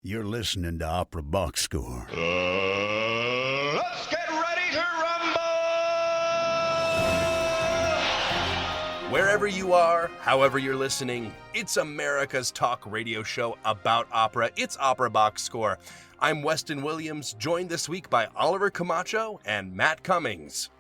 You're listening to Opera Box Score. Let's get ready to rumble! Wherever you are, however you're listening, it's America's talk radio show about opera. It's Opera Box Score. I'm Weston Williams, joined this week by Oliver Camacho and Matt Cummings.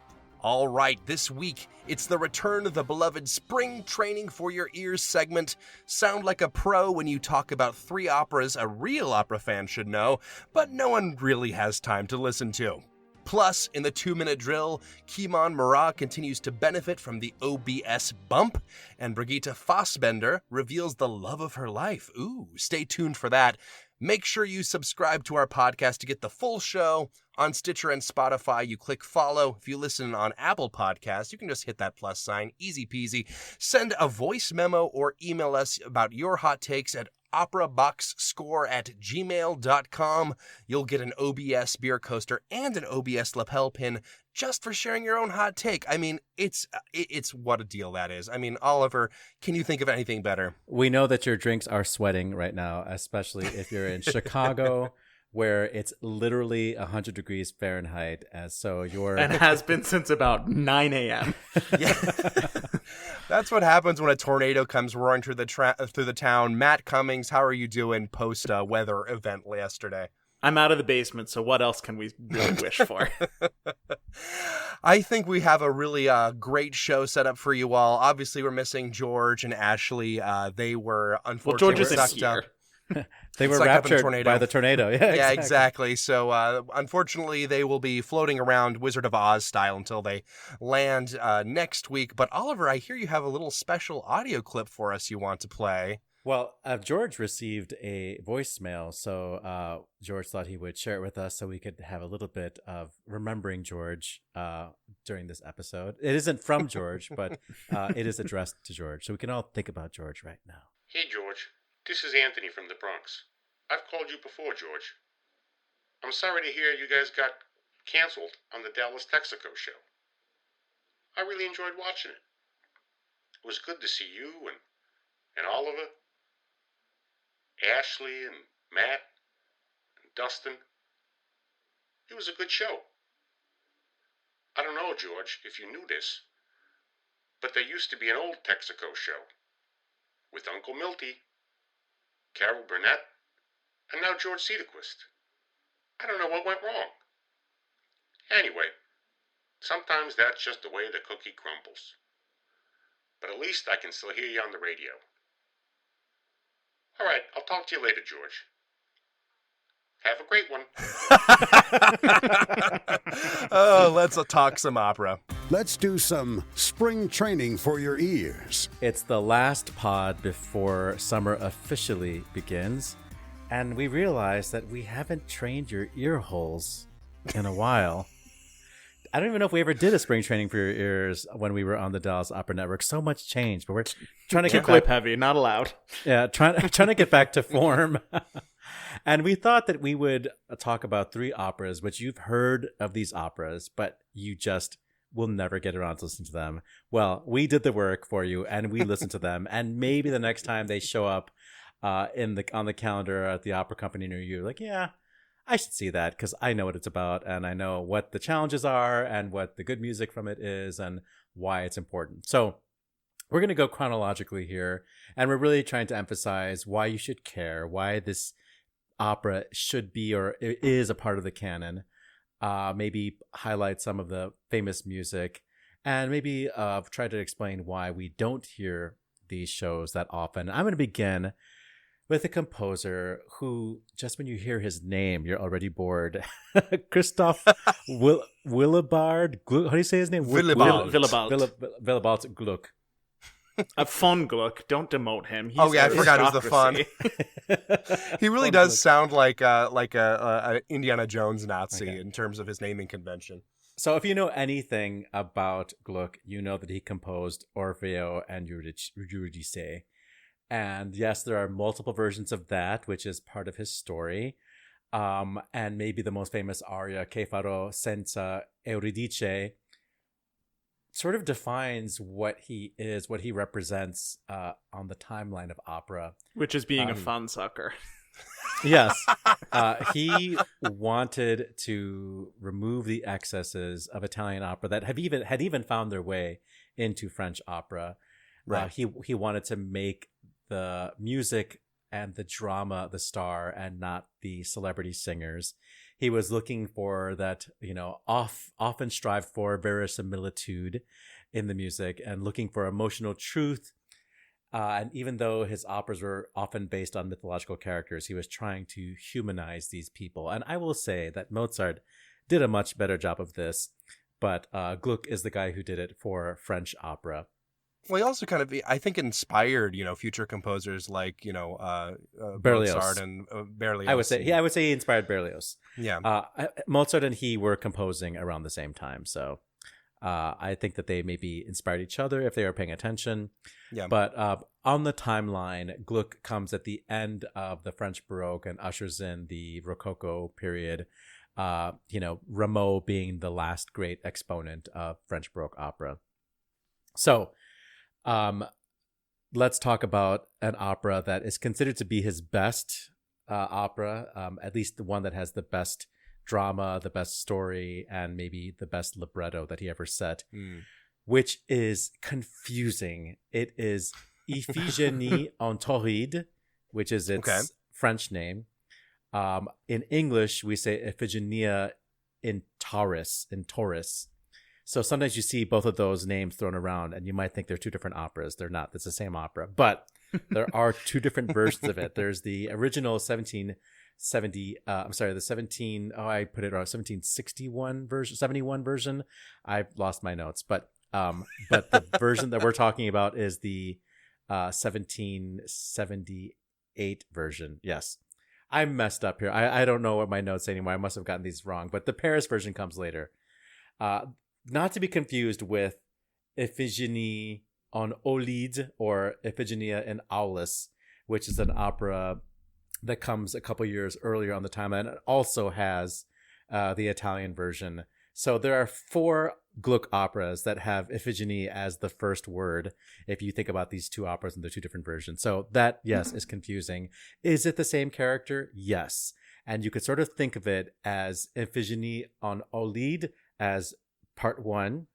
All right, this week, it's the return of the beloved Spring Training for Your Ears segment. Sound like a pro when you talk about three operas a real opera fan should know, but no one really has time to listen to. Plus, in the 2-minute drill, Kimon Murat continues to benefit from the OBS bump, and Brigitte Fassbender reveals the love of her life. Ooh, stay tuned for that. Make sure you subscribe to our podcast to get the full show. On Stitcher and Spotify, you click follow. If you listen on Apple Podcasts, you can just hit that plus sign. Easy peasy. Send a voice memo or email us about your hot takes at operaboxscore@gmail.com. You'll get an OBS beer coaster and an OBS lapel pin just for sharing your own hot take. I mean, it's what a deal that is. I mean, Oliver, can you think of anything better? We know that your drinks are sweating right now, especially if you're in Chicago, where it's literally 100 degrees Fahrenheit. And has been since about 9 a.m. Yeah. That's what happens when a tornado comes roaring through the town. Matt Cummings, how are you doing post weather event yesterday? I'm out of the basement, so what else can we really wish for? I think we have a really great show set up for you all. Obviously, we're missing George and Ashley. They were unfortunately George isn't sucked here. up. They were sucked up in a raptured tornado. by the tornado. Yeah, exactly. So, unfortunately, they will be floating around Wizard of Oz style until they land next week. But, Oliver, I hear you have a little special audio clip for us you want to play. Well, George received a voicemail, so George thought he would share it with us so we could have a little bit of remembering George during this episode. It isn't from George, but it is addressed to George, so we can all think about George right now. Hey, George. This is Anthony from the Bronx. I've called you before, George. I'm sorry to hear you guys got canceled on the Dallas Texaco show. I really enjoyed watching it. It was good to see you and Oliver, Ashley and Matt and Dustin. It was a good show. I don't know, George, if you knew this, but there used to be an old Texaco show with Uncle Milty, Carol Burnett, and now George Cedarquist. I don't know what went wrong. Anyway, sometimes that's just the way the cookie crumbles. But at least I can still hear you on the radio. All right, I'll talk to you later, George. Have a great one. Oh, let's talk some opera. Let's do some spring training for your ears. It's the last pod before summer officially begins, and we realize that we haven't trained your ear holes in a while. I don't even know if we ever did a spring training for your ears when we were on the Dallas Opera Network. So much changed, but we're trying to get Clip back. heavy, not allowed. Yeah, trying to get back to form. And we thought that we would talk about three operas, which you've heard of these operas, but you just will never get around to listening to them. Well, we did the work for you, and we listened to them. And maybe the next time they show up on the calendar at the opera company near you, like, yeah, I should see that because I know what it's about, and I know what the challenges are, and what the good music from it is, and why it's important. So we're going to go chronologically here, and we're really trying to emphasize why you should care, why this opera should be or is a part of the canon, maybe highlight some of the famous music, and maybe try to explain why we don't hear these shows that often. I'm going to begin with a composer who, just when you hear his name, you're already bored. Christoph Willibald. How do you say his name? Willibald. Willibald Gluck. Von Gluck, don't demote him. He's I forgot it was the fun. aristocracy. He really does sound like a Indiana Jones Nazi in terms of his naming convention. So if you know anything about Gluck, you know that he composed Orfeo and Eurydice. And yes, there are multiple versions of that, which is part of his story. And maybe the most famous aria, Che farò senza Eurydice, sort of defines what he is, what he represents on the timeline of opera. Which is being a fun sucker. Yes. He wanted to remove the excesses of Italian opera that had even found their way into French opera. Right. He wanted to make the music and the drama the star and not the celebrity singers. He was looking for that, often strived for verisimilitude in the music and looking for emotional truth. And even though his operas were often based on mythological characters, he was trying to humanize these people. And I will say that Mozart did a much better job of this, but Gluck is the guy who did it for French opera. Well, he also kind of, I think, inspired, future composers like, Berlioz. Mozart and Berlioz. I would say he inspired Berlioz. Yeah. Mozart and he were composing around the same time, so I think that they maybe inspired each other if they were paying attention. Yeah. But on the timeline, Gluck comes at the end of the French Baroque and ushers in the Rococo period. Rameau being the last great exponent of French Baroque opera. So, let's talk about an opera that is considered to be his best opera, at least the one that has the best drama, the best story, and maybe the best libretto that he ever set, which is confusing. It is Iphigénie en Tauride, which is its French name. In English, we say Iphigenia in Taurus. So sometimes you see both of those names thrown around and you might think they're two different operas. They're not. It's the same opera. But there are two different versions of it. There's the original 1761 version, 71 version. I've lost my notes. But the version that we're talking about is the 1778 version. Yes. I messed up here. I don't know what my notes say anymore. I must have gotten these wrong. But the Paris version comes later. Not to be confused with Iphigénie en Aulide or Iphigenia in Aulis, which is an opera that comes a couple years earlier on the timeline. It also has the Italian version. So there are 4 Gluck operas that have Iphigénie as the first word, if you think about these two operas and the two different versions. So that, yes, is confusing. Is it the same character? Yes. And you could sort of think of it as Iphigénie en Aulide as part 1,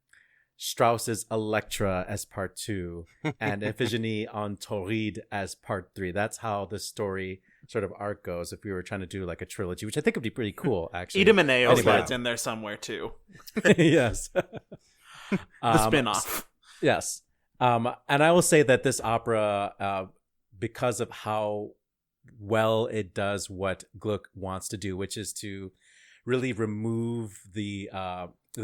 Strauss's Electra as part 2, and Iphigénie en Tauride as part 3. That's how the story sort of arc goes if we were trying to do like a trilogy, which I think would be pretty cool, actually. Idomeneo slides in there somewhere, too. Yes. The spin-off. Yes. And I will say that this opera, because of how well it does what Gluck wants to do, which is to really remove the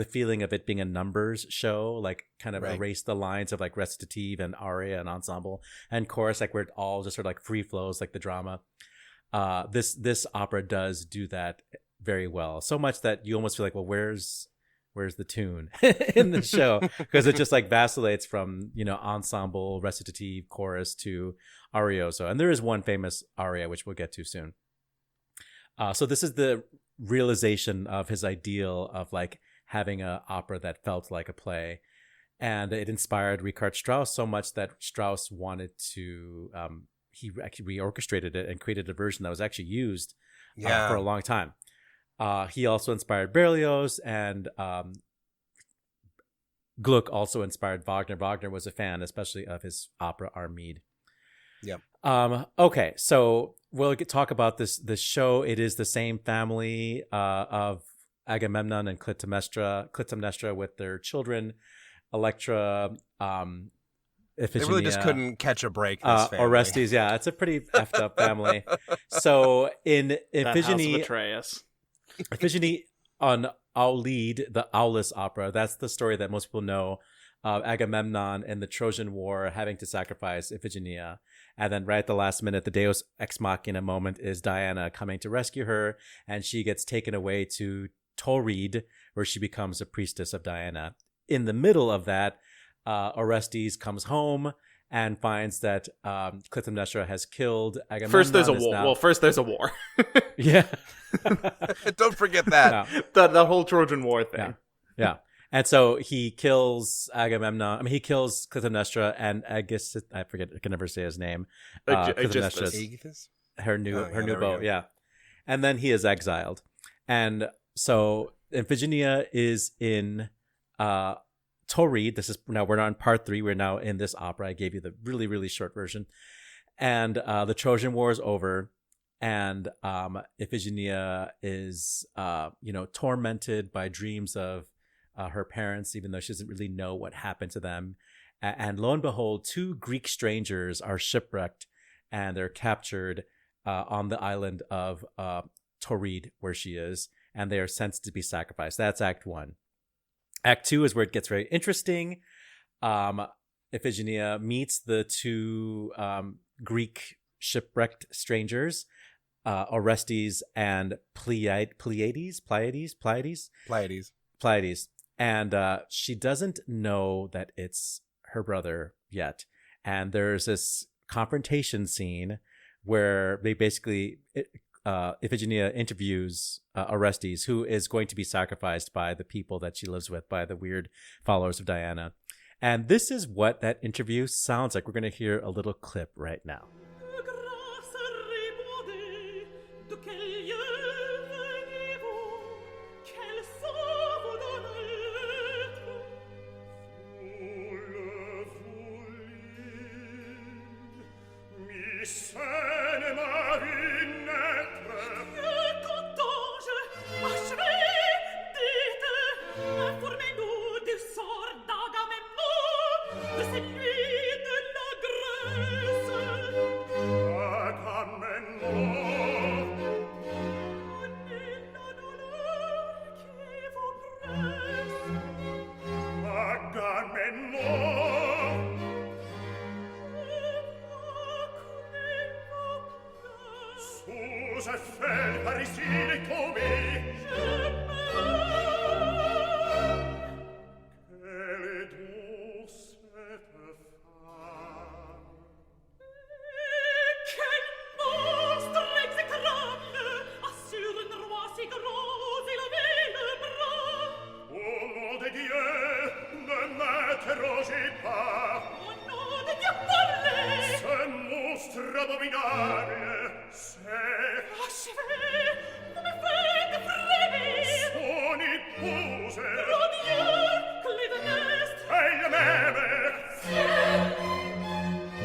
feeling of it being a numbers show, like kind of erase the lines of like recitative and aria and ensemble and chorus, like where it all just sort of like free flows like the drama. This opera does do that very well, so much that you almost feel like, well, where's the tune in the show, because it just like vacillates from ensemble, recitative, chorus to arioso, and there is one famous aria which we'll get to soon. So this is the realization of his ideal of like having an opera that felt like a play, and it inspired Richard Strauss so much that Strauss wanted to he actually reorchestrated it and created a version that was actually used for a long time. He also inspired Berlioz, and Gluck also inspired Wagner. Wagner was a fan, especially of his opera Armide. Yep. Okay, so we'll talk about this show. It is the same family of Agamemnon and Clytemnestra with their children, Electra, Iphigenia. They really just couldn't catch a break, this family. Orestes, yeah, it's a pretty effed up family. So in Iphigénie, Iphigénie on Aulide, the Aulis opera, that's the story that most people know of Agamemnon in the Trojan War having to sacrifice Iphigenia. And then right at the last minute, the Deus Ex Machina moment is Diana coming to rescue her, and she gets taken away to Tauride, where she becomes a priestess of Diana. In the middle of that, Orestes comes home and finds that Clytemnestra has killed Agamemnon. First there's a war. First there's a war. Yeah. Don't forget that. No. The whole Trojan War thing. Yeah. And so he kills Agamemnon. I mean, he kills Clytemnestra and I can never say his name. Aegisthus. her new there we boat. go. Yeah, and then he is exiled, and so Iphigenia is in Tauride. This is now we're on part 3. We're now in this opera. I gave you the really really short version, and the Trojan War is over, and Iphigenia is tormented by dreams of her parents, even though she doesn't really know what happened to them. And lo and behold, 2 Greek strangers are shipwrecked, and they're captured on the island of Tauride, where she is, and they are sent to be sacrificed. That's Act 1. Act 2 is where it gets very interesting. Iphigenia meets the 2 Greek shipwrecked strangers, Orestes and Pleiades. And she doesn't know that it's her brother yet. And there's this confrontation scene where they basically, Iphigenia interviews Orestes, who is going to be sacrificed by the people that she lives with, by the weird followers of Diana. And this is what that interview sounds like. We're going to hear a little clip right now.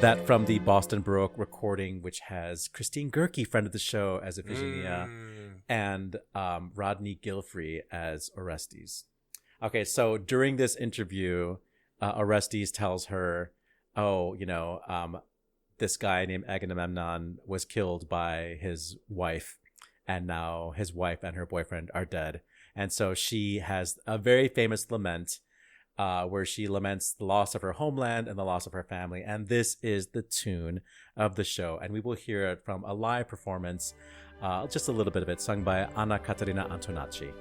That from the Boston Baroque recording, which has Christine Gerke, friend of the show, as Iphigenia, and Rodney Gilfrey as Orestes. Okay, so during this interview, Orestes tells her, this guy named Agamemnon was killed by his wife, and now his wife and her boyfriend are dead. And so she has a very famous lament where she laments the loss of her homeland and the loss of her family. And this is the tune of the show. And we will hear it from a live performance, just a little bit of it, sung by Anna Caterina Antonacci.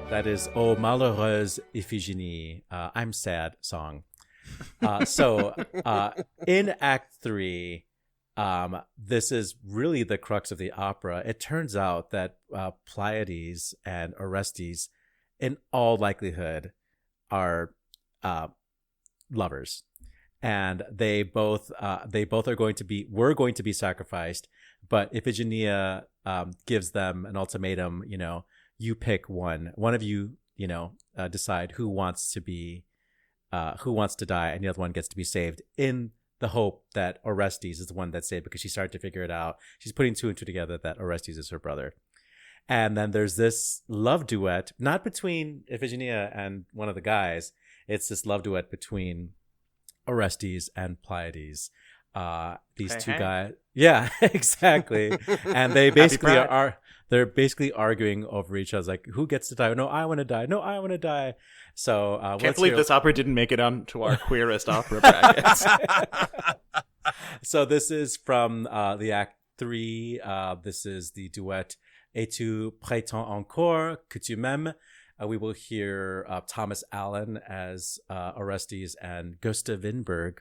That is "Oh malheureuse Iphigenie," I'm sad song. So in Act 3, this is really the crux of the opera. It turns out that Pleiades and Orestes, in all likelihood, are lovers, and they both were going to be sacrificed. But Iphigenia gives them an ultimatum. You pick one of you, decide who wants to die, and the other one gets to be saved in the hope that Orestes is the one that's saved because she started to figure it out. She's putting two and two together that Orestes is her brother. And then there's this love duet, not between Iphigenia and one of the guys. It's this love duet between Orestes and Pleiades. These two guys. Yeah, exactly. And they basically they're basically arguing over each other, like, who gets to die? No, I want to die. No, I want to die. So can't believe this opera didn't make it onto our queerest opera brackets. So this is from the Act 3. This is the duet Et tu prétends encore que tu m'aimes. We will hear Thomas Allen as Orestes and Gustav Winberg,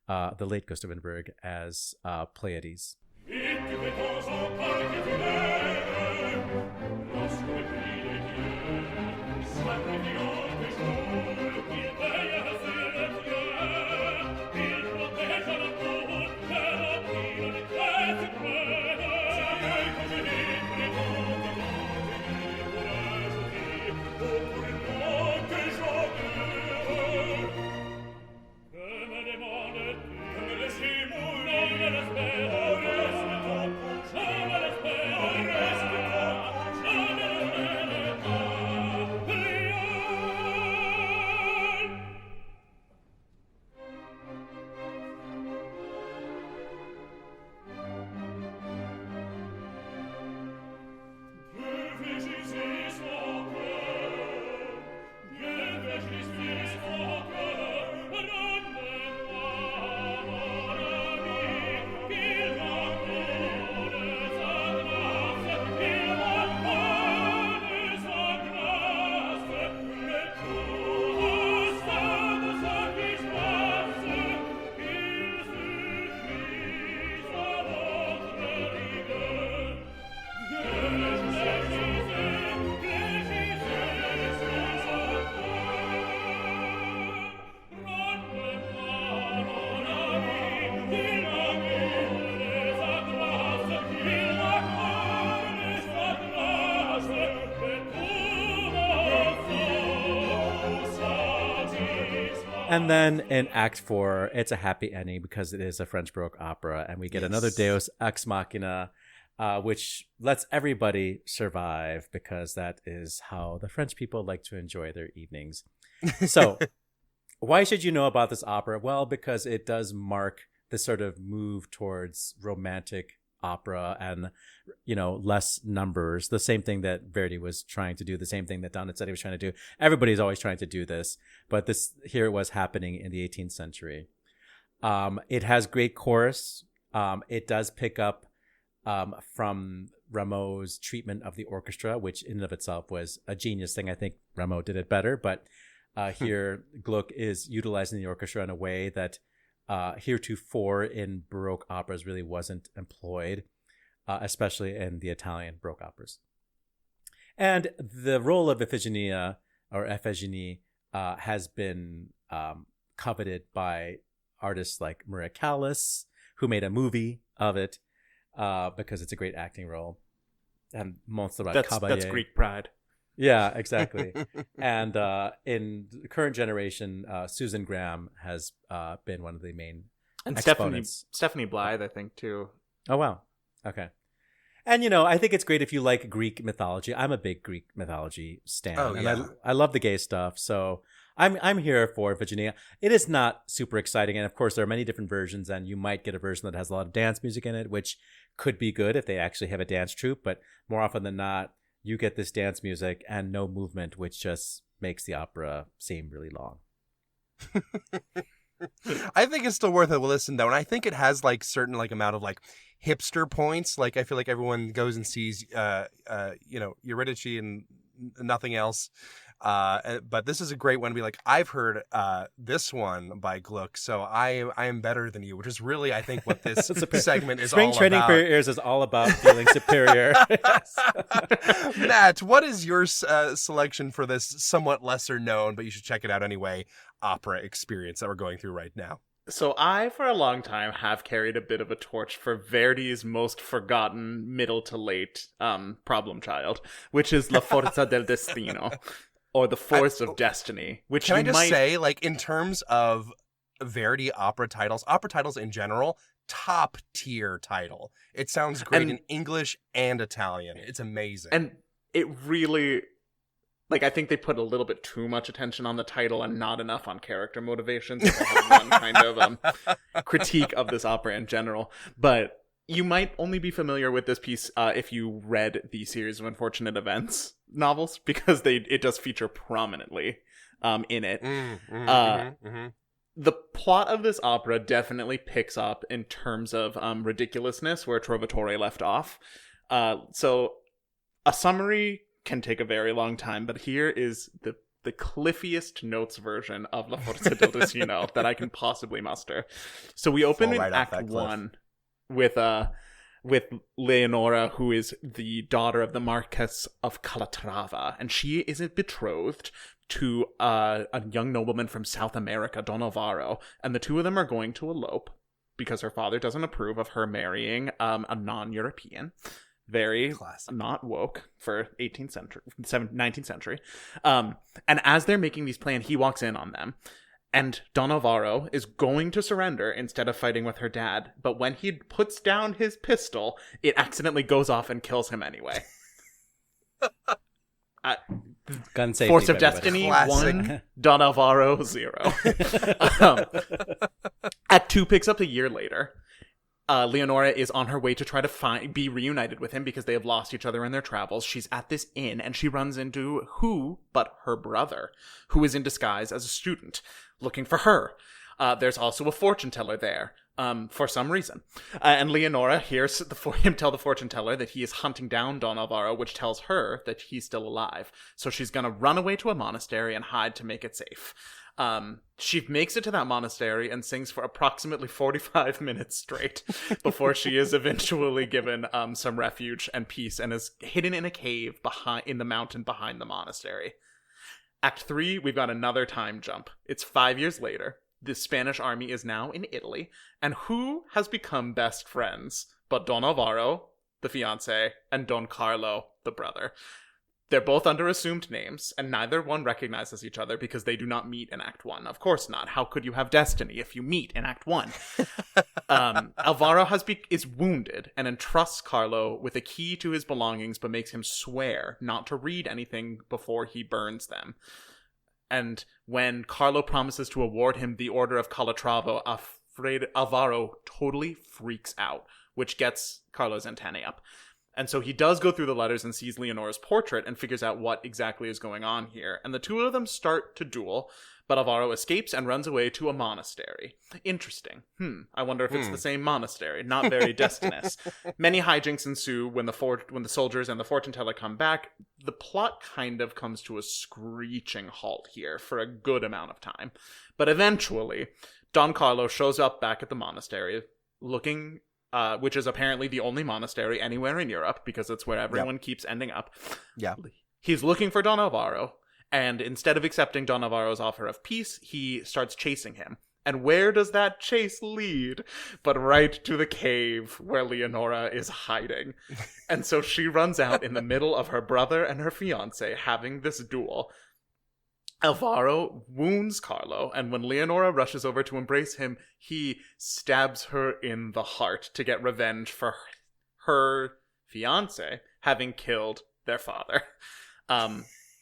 the late Gustav Winberg, as Pleiades. And then in Act 4, it's a happy ending because it is a French Baroque opera, and we get another Deus Ex Machina, which lets everybody survive because that is how the French people like to enjoy their evenings. So, why should you know about this opera? Well, because it does mark this sort of move towards romantic opera and, less numbers. The same thing that Verdi was trying to do, the same thing that Donizetti was trying to do. Everybody's always trying to do this, but here it was happening in the 18th century. It has great chorus. It does pick up from Rameau's treatment of the orchestra, which in and of itself was a genius thing. I think Rameau did it better, but here Gluck is utilizing the orchestra in a way that heretofore in Baroque operas really wasn't employed, especially in the Italian Baroque operas. And the role of Iphigenia or Iphigenie has been coveted by artists like Maria Callas, who made a movie of it because it's a great acting role. And Montserrat Caballé. That's Greek pride. Yeah, exactly. And in the current generation, Susan Graham has been one of the main exponents. Stephanie Blythe, I think, too. Oh, wow. Okay. And, I think it's great if you like Greek mythology. I'm a big Greek mythology stan. Oh, yeah. And I love the gay stuff. So I'm here for Iphigenia. It is not super exciting. And, of course, there are many different versions. And you might get a version that has a lot of dance music in it, which could be good if they actually have a dance troupe. But more often than not, you get this dance music and no movement, which just makes the opera seem really long. I think it's still worth a listen, though. And I think it has certain amount of hipster points. I feel like everyone goes and sees, Eurydice and nothing else. But this is a great one to be like, I've heard this one by Gluck, so I am better than you, which is really, I think, what this segment is all about. Spring Training for Your Ears is all about feeling superior. Matt, what is your selection for this somewhat lesser known, but you should check it out anyway, opera experience that we're going through right now? So I, for a long time, have carried a bit of a torch for Verdi's most forgotten middle to late problem child, which is La Forza del Destino. Or The Force of Destiny, which can I just say, in terms of Verdi opera titles in general, top tier title. It sounds great in English and Italian. It's amazing. And it really, like, I think they put a little bit too much attention on the title and not enough on character motivations. If I have one kind of critique of this opera in general. But you might only be familiar with this piece if you read the series of Unfortunate Events novels, because it does feature prominently in it. The plot of this opera definitely picks up in terms of ridiculousness where Trovatore left off. So a summary can take a very long time, but here is the cliffiest notes version of La Forza del Destino that I can possibly muster. So we open in Act 1 with Leonora, who is the daughter of the Marquess of Calatrava, and she is betrothed to a young nobleman from South America, Don Alvaro, and the two of them are going to elope because her father doesn't approve of her marrying a non-European. Very classic. Not woke for 19th century. And as they're making these plans, he walks in on them. And Don Alvaro is going to surrender instead of fighting with her dad. But when he puts down his pistol, it accidentally goes off and kills him anyway. Gun safety. Force of Destiny, Classic. 1. Don Alvaro, 0. Act 2 picks up a year later. Leonora is on her way to try to be reunited with him because they have lost each other in their travels. She's at this inn and she runs into who but her brother, who is in disguise as a student, looking for her. There's also a fortune teller there, for some reason. And Leonora hears him tell the fortune teller that he is hunting down Don Alvaro, which tells her that he's still alive. So she's going to run away to a monastery and hide to make it safe. She makes it to that monastery and sings for approximately 45 minutes straight before she is eventually given some refuge and peace and is hidden in a cave in the mountain behind the monastery. Act 3, we've got another time jump. It's 5 years later. The Spanish army is now in Italy, and who has become best friends but Don Alvaro, the fiancé, and Don Carlo, the brother? They're both under assumed names, and neither one recognizes each other because they do not meet in Act 1. Of course not. How could you have destiny if you meet in Act 1? Alvaro is wounded and entrusts Carlo with a key to his belongings, but makes him swear not to read anything before he burns them. And when Carlo promises to award him the Order of Calatrava, Alvaro totally freaks out, which gets Carlo's antennae up. And so he does go through the letters and sees Leonora's portrait and figures out what exactly is going on here. And the two of them start to duel, but Alvaro escapes and runs away to a monastery. Interesting. I wonder if it's the same monastery. Not very destinous. Many hijinks ensue when the soldiers and the fortune teller come back. The plot kind of comes to a screeching halt here for a good amount of time. But eventually, Don Carlo shows up back at the monastery, looking... which is apparently the only monastery anywhere in Europe, because it's where everyone keeps ending up. Yeah. He's looking for Don Alvaro, and instead of accepting Don Alvaro's offer of peace, he starts chasing him. And where does that chase lead? But right to the cave where Leonora is hiding. And so she runs out in the middle of her brother and her fiancé having this duel. Alvaro wounds Carlo, and when Leonora rushes over to embrace him, he stabs her in the heart to get revenge for her fiancé having killed their father.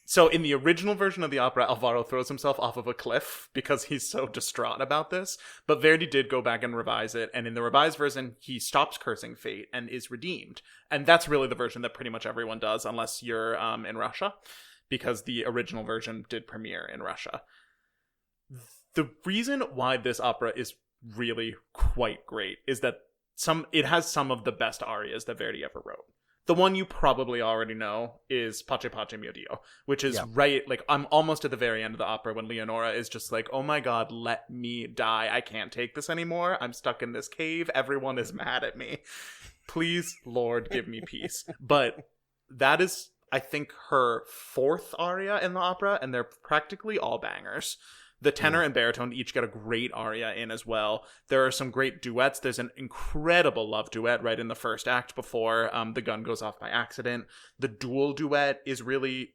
So in the original version of the opera, Alvaro throws himself off of a cliff because he's so distraught about this, but Verdi did go back and revise it, and in the revised version, he stops cursing fate and is redeemed. And that's really the version that pretty much everyone does, unless you're in Russia, because the original version did premiere in Russia. The reason why this opera is really quite great is that it has some of the best arias that Verdi ever wrote. The one you probably already know is Pace Pace Mio Dio, which is I'm almost at the very end of the opera when Leonora is just like, oh my god, let me die. I can't take this anymore. I'm stuck in this cave. Everyone is mad at me. Please, Lord, give me peace. But that is, I think, her fourth aria in the opera, and they're practically all bangers. The tenor and baritone each get a great aria in as well. There are some great duets. There's an incredible love duet right in the first act before the gun goes off by accident. The dual duet is really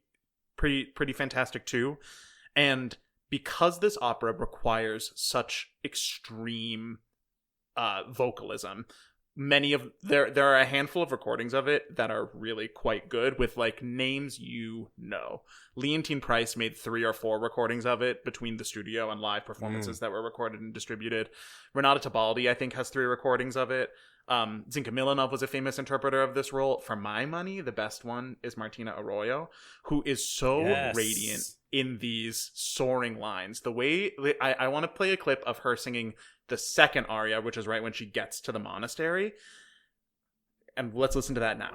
pretty fantastic too. And because this opera requires such extreme vocalism, there are a handful of recordings of it that are really quite good with like names Leontine Price made 3 or 4 recordings of it between the studio and live performances that were recorded and distributed. Renata Tebaldi, I think, has 3 recordings of it. Zinka Milanov was a famous interpreter of this role. For my money, the best one is Martina Arroyo, who is so radiant in these soaring lines. The way I want to play a clip of her singing the second aria, which is right when she gets to the monastery. And let's listen to that now.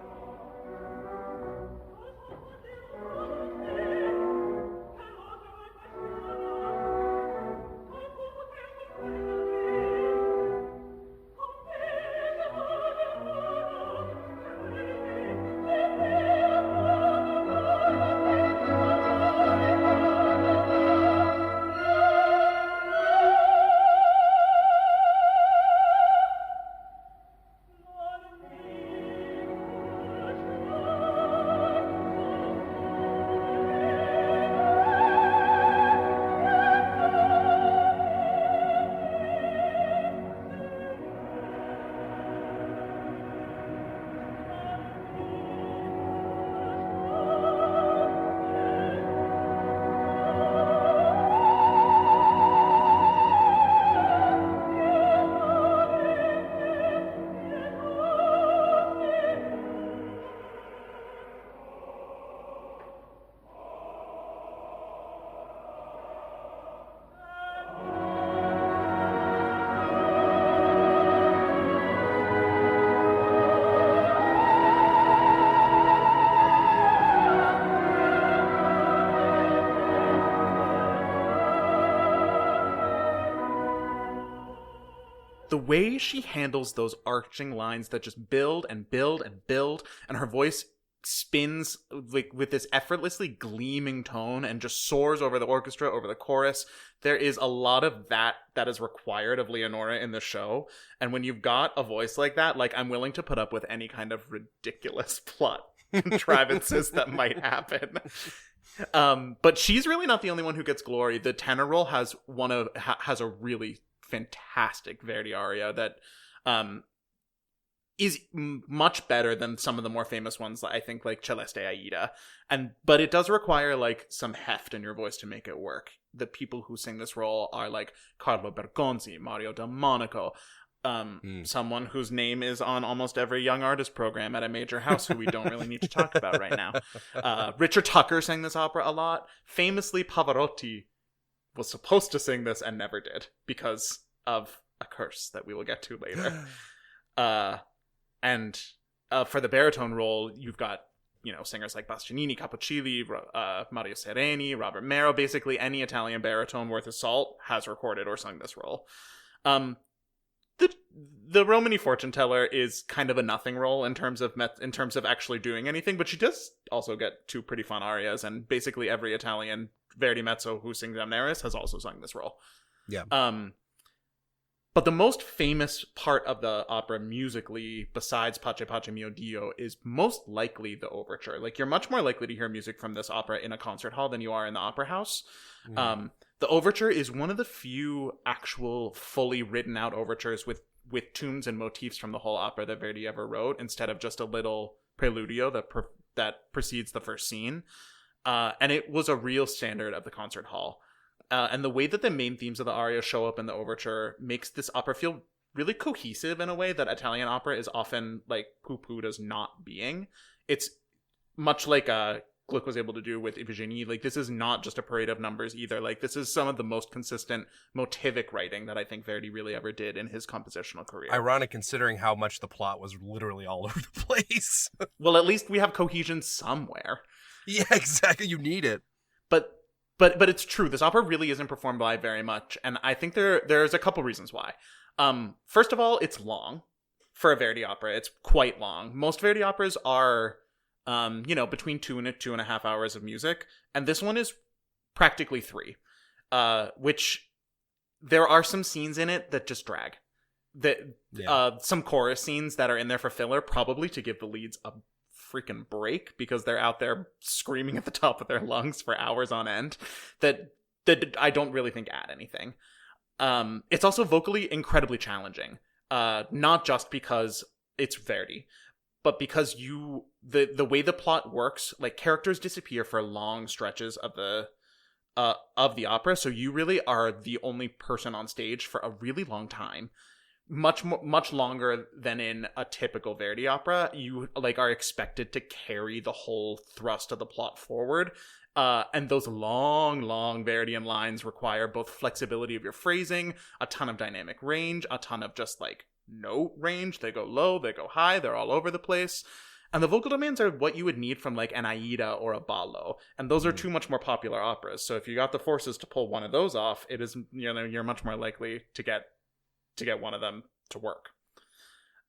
The way she handles those arching lines that just build and build and build, and her voice spins like with this effortlessly gleaming tone and just soars over the orchestra, over the chorus. There is a lot of that is required of Leonora in the show. And when you've got a voice like that, like, I'm willing to put up with any kind of ridiculous plot contrivances that might happen. But she's really not the only one who gets glory. The tenor role has has a really fantastic Verdi aria that is much better than some of the more famous ones, I think, like Celeste Aida. But it does require like some heft in your voice to make it work. The people who sing this role are like Carlo Bergonzi, Mario Del Monaco, someone whose name is on almost every young artist program at a major house who we don't really need to talk about right now. Richard Tucker sang this opera a lot. Famously, Pavarotti was supposed to sing this and never did because of a curse that we will get to later. And for the baritone role, you've got, singers like Bastianini, Capocilli, Mario Sereni, Robert Mero. Basically, any Italian baritone worth his salt has recorded or sung this role. The Romany fortune teller is kind of a nothing role in terms of actually doing anything, but she does also get 2 pretty fun arias, and basically every Italian Verdi mezzo who sings Amneris has also sung this role. Yeah. But the most famous part of the opera musically, besides Pace Pace Mio Dio, is most likely the overture. Like, you're much more likely to hear music from this opera in a concert hall than you are in the opera house. The overture is one of the few actual fully written out overtures with tunes and motifs from the whole opera that Verdi ever wrote, instead of just a little preludio that precedes the first scene. And it was a real standard of the concert hall. And the way that the main themes of the aria show up in the overture makes this opera feel really cohesive in a way that Italian opera is often like poo-pooed as not being. It's much like Gluck was able to do with Iphigenie. Like, this is not just a parade of numbers either. Like, this is some of the most consistent motivic writing that I think Verdi really ever did in his compositional career. Ironic considering how much the plot was literally all over the place. Well, at least we have cohesion somewhere. Yeah, exactly. You need it. But it's true. This opera really isn't performed live very much, and I think there's a couple reasons why. First of all, it's long for a Verdi opera. It's quite long. Most Verdi operas are, between 2 and 2.5 hours of music, and this one is practically 3. Which there are some scenes in it that just drag. Some chorus scenes that are in there for filler, probably to give the leads a freaking break because they're out there screaming at the top of their lungs for hours on end, that that I don't really think add anything. It's also vocally incredibly challenging. Not just because it's Verdi, but because the way the plot works, like characters disappear for long stretches of the opera, so you really are the only person on stage for a really long time. Much longer than in a typical Verdi opera. You like are expected to carry the whole thrust of the plot forward. And those long Verdian lines require both flexibility of your phrasing, a ton of dynamic range, a ton of just like note range. They go low, they go high, they're all over the place. And the vocal demands are what you would need from like an Aida or a Ballo. And those are two much more popular operas. So if you got the forces to pull one of those off, it is, you're much more likely to get one of them to work.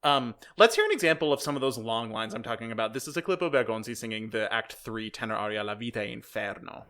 Let's hear an example of some of those long lines I'm talking about. This is a clip of Bergonzi singing the Act 3 tenor aria La Vita è Inferno.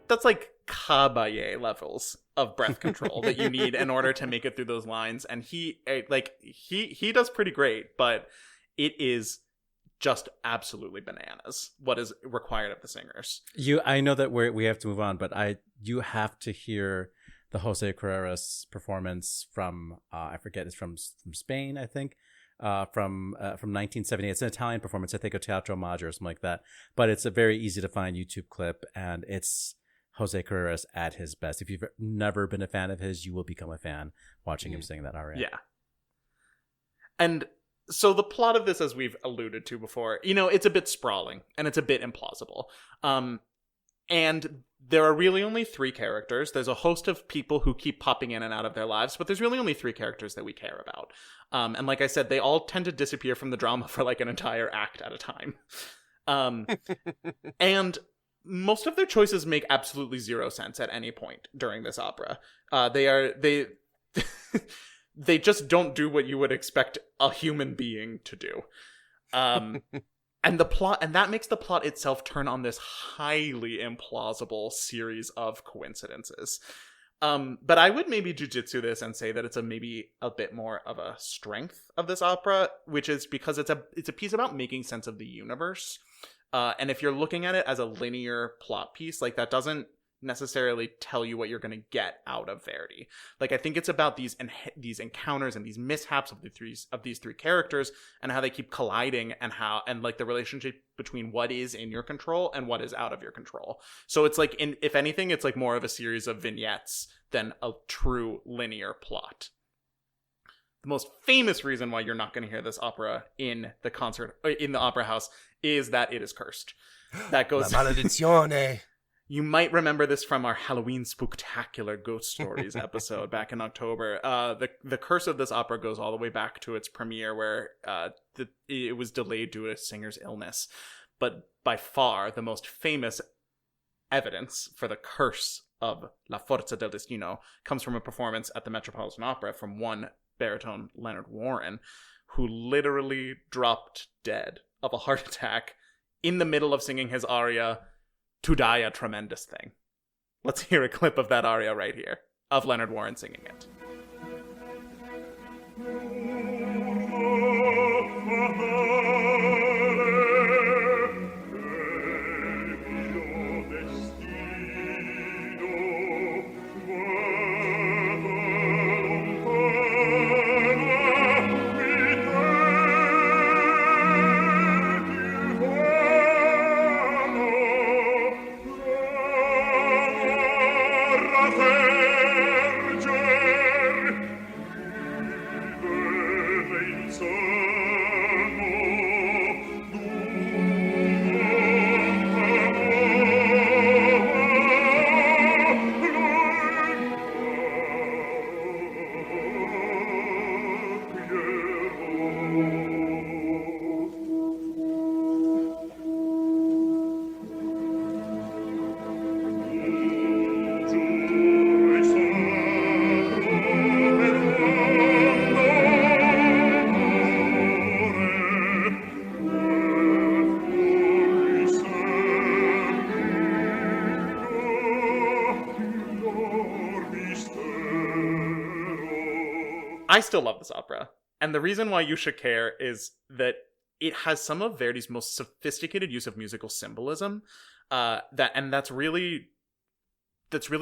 That's like Caballé levels of breath control that you need in order to make it through those lines. And he does pretty great, but it is just absolutely bananas what is required of the singers. I know that we have to move on, but you have to hear the Jose Carreras performance from I forget, it's from Spain, I think. From 1978. It's an Italian performance, I think, of Teatro Maggiore or something like that. But it's a very easy to find YouTube clip, and it's Jose Carreras at his best. If you've never been a fan of his, you will become a fan watching him sing that aria. Yeah. And so the plot of this, as we've alluded to before, it's a bit sprawling and it's a bit implausible. And there are really only 3 characters. There's a host of people who keep popping in and out of their lives, but there's really only 3 characters that we care about. And like I said, they all tend to disappear from the drama for like an entire act at a time. And most of their choices make absolutely zero sense at any point during this opera. They just don't do what you would expect a human being to do. And that makes the plot itself turn on this highly implausible series of coincidences. But I would maybe jujitsu this and say that it's maybe a bit more of a strength of this opera, which is because it's a piece about making sense of the universe. And if you're looking at it as a linear plot piece, like that doesn't necessarily tell you what you're going to get out of Verdi. Like I think it's about these encounters and these mishaps of these three characters and how they keep colliding and like the relationship between what is in your control and what is out of your control. So it's like if anything, it's like more of a series of vignettes than a true linear plot. The most famous reason why you're not going to hear this opera in the opera house is that it is cursed. That goes. La maledizione. You might remember this from our Halloween Spooktacular Ghost Stories episode back in October. The curse of this opera goes all the way back to its premiere, where it was delayed due to a singer's illness. But by far, the most famous evidence for the curse of La Forza del Destino comes from a performance at the Metropolitan Opera from one baritone, Leonard Warren, who literally dropped dead of a heart attack in the middle of singing his aria, To Die a Tremendous Thing. Let's hear a clip of that aria right here, of Leonard Warren singing it. I still love this opera. And the reason why you should care is that it has some of Verdi's most sophisticated use of musical symbolism. That's really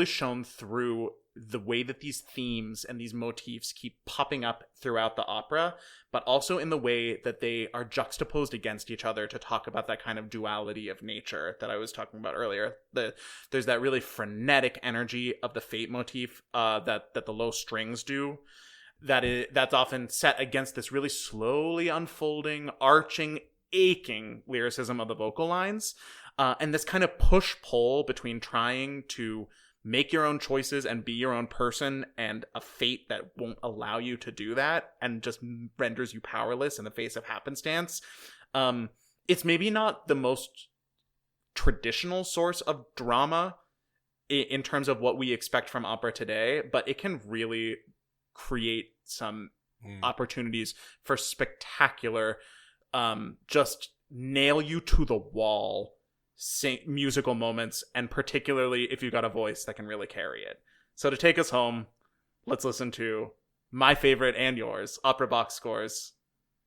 shown through the way that these themes and these motifs keep popping up throughout the opera, but also in the way that they are juxtaposed against each other to talk about that kind of duality of nature that I was talking about earlier. There's that really frenetic energy of the fate motif that the low strings do. That's often set against this really slowly unfolding, arching, aching lyricism of the vocal lines. And this kind of push-pull between trying to make your own choices and be your own person, and a fate that won't allow you to do that and just renders you powerless in the face of happenstance. It's maybe not the most traditional source of drama in terms of what we expect from opera today, but it can really create some opportunities for spectacular, just nail you to the wall musical moments, and particularly if you've got a voice that can really carry it. So to take us home, let's listen to my favorite and yours, Opera Box Score's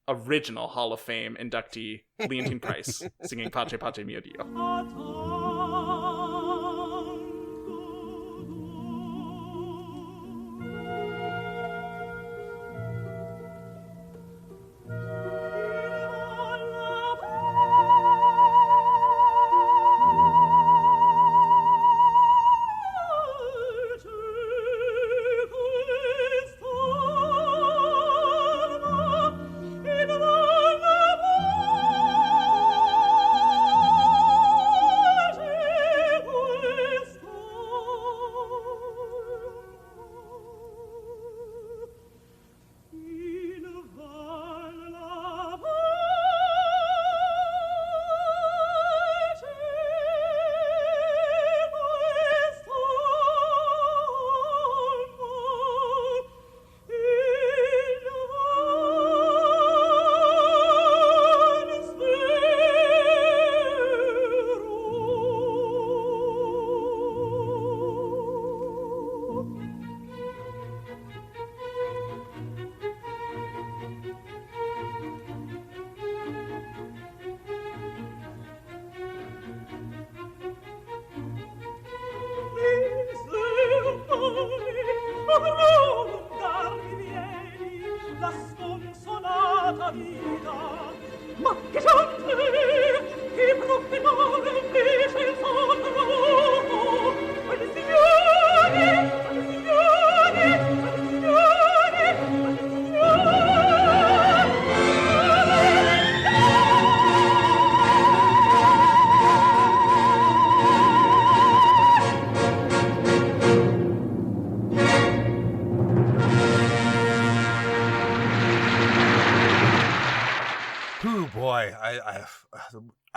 original Hall of Fame inductee, Leontine Price, singing Pace Pace Mio Dio.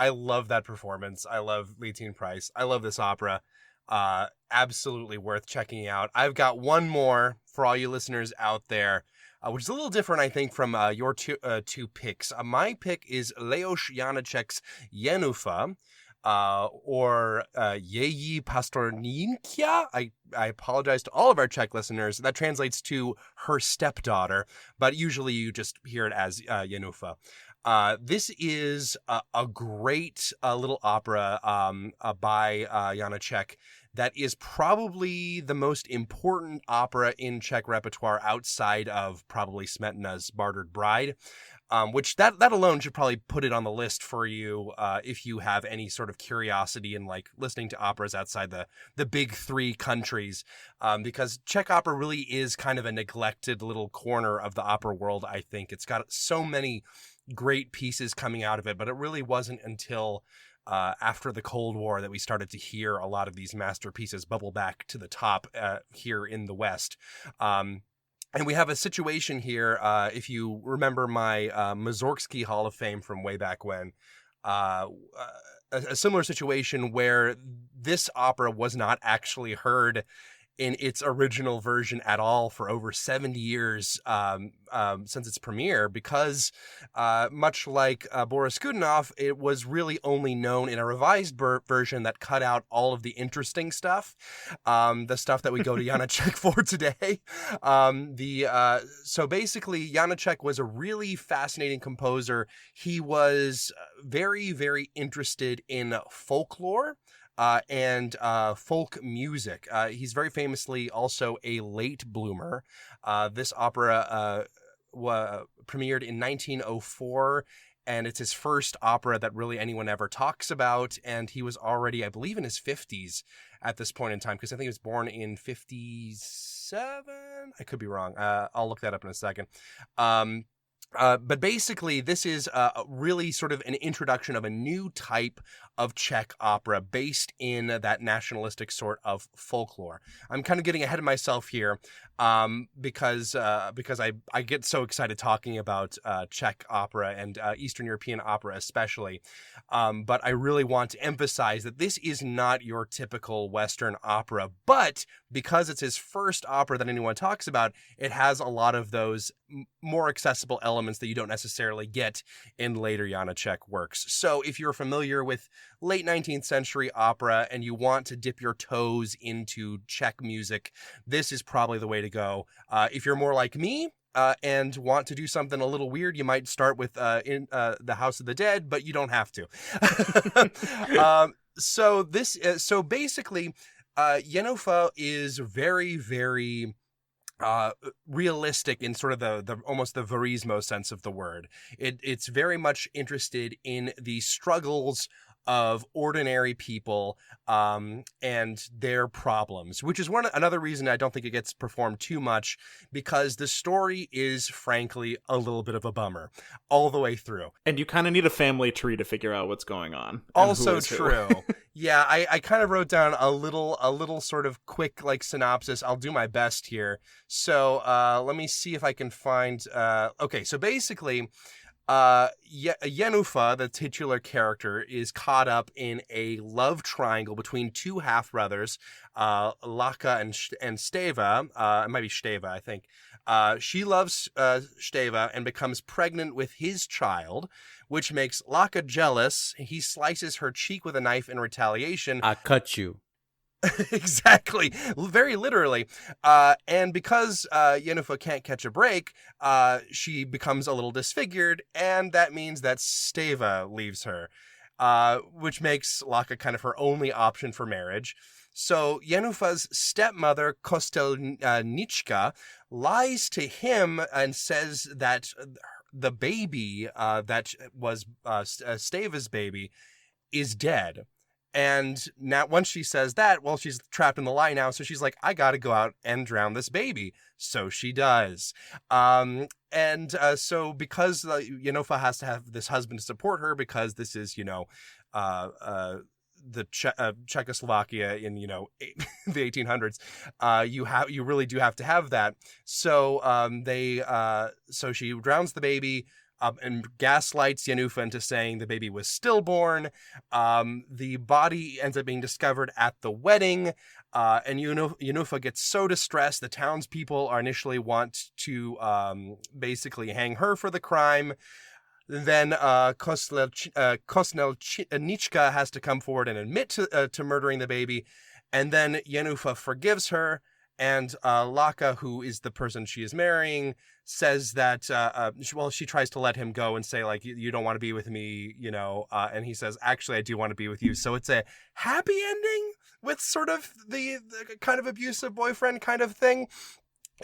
I love that performance. I love Leontine Price. I love this opera. Absolutely worth checking out. I've got one more for all you listeners out there, which is a little different, I think, from your two picks. My pick is Leos Janáček's Jenufa, or Její Pastorníčka. I apologize to all of our Czech listeners. That translates to her stepdaughter, but usually you just hear it as Jenufa. This is a great little opera by Janáček that is probably the most important opera in Czech repertoire outside of probably Smetana's Bartered Bride, which that alone should probably put it on the list for you if you have any sort of curiosity in like listening to operas outside the big three countries, because Czech opera really is kind of a neglected little corner of the opera world. I think it's got so many great pieces coming out of it, but it really wasn't until after the Cold War that we started to hear a lot of these masterpieces bubble back to the top here in the West. And we have a situation here, if you remember my Mussorgsky Hall of Fame from way back when, a similar situation where this opera was not actually heard in its original version at all for over 70 years since its premiere, because much like Boris Godunov, it was really only known in a revised version that cut out all of the interesting stuff, the stuff that we go to Janacek for today. So basically, Janacek was a really fascinating composer. He was very, very interested in folklore and folk music. He's very famously also a late bloomer. This opera premiered in 1904, and it's his first opera that really anyone ever talks about. And he was already, I believe, in his 50s at this point in time, because I think he was born in 57. I could be wrong. I'll look that up in a second. But basically, this is really sort of an introduction of a new type of Czech opera based in that nationalistic sort of folklore. I'm kind of getting ahead of myself here because I get so excited talking about Czech opera and Eastern European opera especially. But I really want to emphasize that this is not your typical Western opera, but because it's his first opera that anyone talks about, it has a lot of those more accessible elements that you don't necessarily get in later Janacek works. So if you're familiar with late 19th century opera and you want to dip your toes into Czech music, this is probably the way to go. If you're more like me, and want to do something a little weird, you might start with The House of the Dead, but you don't have to. So basically, Jenůfa is very, very realistic in sort of the almost the verismo sense of the word. It's very much interested in the struggles of ordinary people and their problems, which is another reason I don't think it gets performed too much, because the story is frankly a little bit of a bummer all the way through. And you kind of need a family tree to figure out what's going on. Also true. Yeah, I kind of wrote down a little sort of quick like synopsis. I'll do my best here. So let me see if I can find. Okay, so basically, Jenůfa, the titular character, is caught up in a love triangle between two half brothers, Laka and Steva. It might be Steva, I think. She loves Steva and becomes pregnant with his child, which makes Laka jealous. He slices her cheek with a knife in retaliation. I cut you. Exactly, very literally. And because Jenůfa can't catch a break, she becomes a little disfigured, and that means that Steva leaves her, which makes Laka kind of her only option for marriage. So Jenůfa's stepmother, Kostelnička, lies to him and says that the baby that was Steva's baby is dead. And now once she says that, well, she's trapped in the lie now. So she's like, I got to go out and drown this baby. So she does. So because Jenůfa has to have this husband to support her, because this is, the Czechoslovakia in, the 1800s, you really do have to have that. So so she drowns the baby, and gaslights Jenůfa into saying the baby was stillborn. The body ends up being discovered at the wedding, and Jenůfa gets so distressed, the townspeople initially want to basically hang her for the crime. Then Kostelnička has to come forward and admit to murdering the baby, and then Jenůfa forgives her. And Laka, who is the person she is marrying, says that, she tries to let him go and say, like, you don't want to be with me, and he says, actually, I do want to be with you. So it's a happy ending with sort of the kind of abusive boyfriend kind of thing.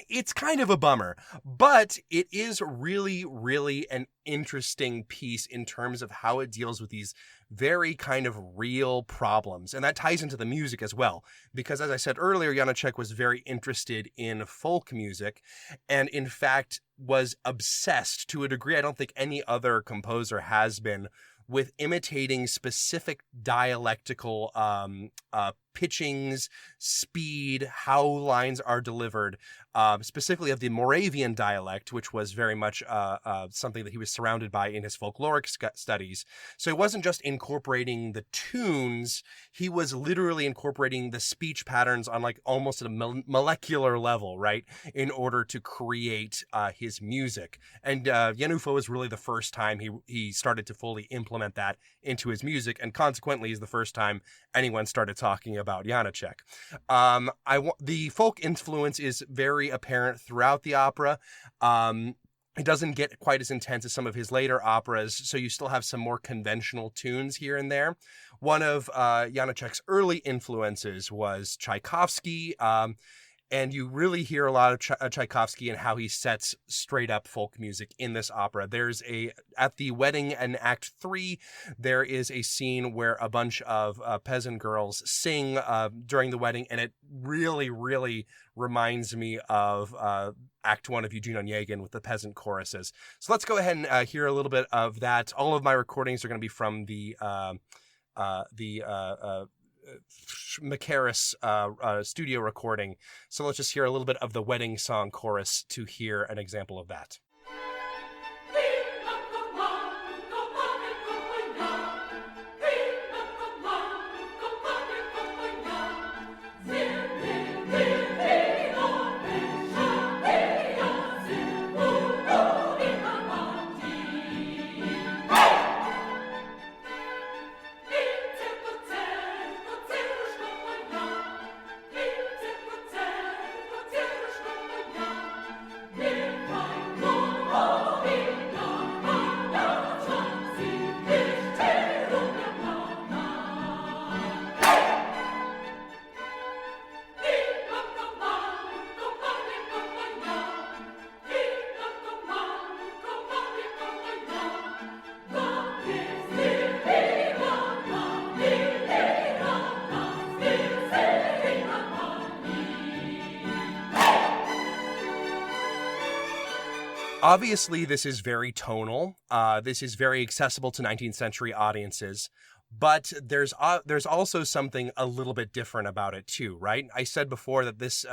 It's kind of a bummer, but it is really, really an interesting piece in terms of how it deals with these very kind of real problems. And that ties into the music as well, because as I said earlier, Janacek was very interested in folk music, and in fact was obsessed to a degree I don't think any other composer has been, with imitating specific dialectical pitchings, speed, how lines are delivered, specifically of the Moravian dialect, which was very much something that he was surrounded by in his folkloric studies. So he wasn't just incorporating the tunes, he was literally incorporating the speech patterns on like almost at a molecular level, right, in order to create his music. And Janúfa was really the first time he started to fully implement that into his music, and consequently is the first time anyone started talking about Janacek. The folk influence is very apparent throughout the opera. It doesn't get quite as intense as some of his later operas, so you still have some more conventional tunes here and there. One of Janacek's early influences was Tchaikovsky, and you really hear a lot of Tchaikovsky and how he sets straight up folk music in this opera. At the wedding in Act 3, there is a scene where a bunch of peasant girls sing during the wedding, and it really, really reminds me of Act 1 of Eugene Onegin with the peasant choruses. So let's go ahead and hear a little bit of that. All of my recordings are going to be from the Macaris studio recording. So let's just hear a little bit of the wedding song chorus to hear an example of that. Obviously, this is very tonal. This is very accessible to 19th century audiences, but there's also something a little bit different about it too, right? I said before that this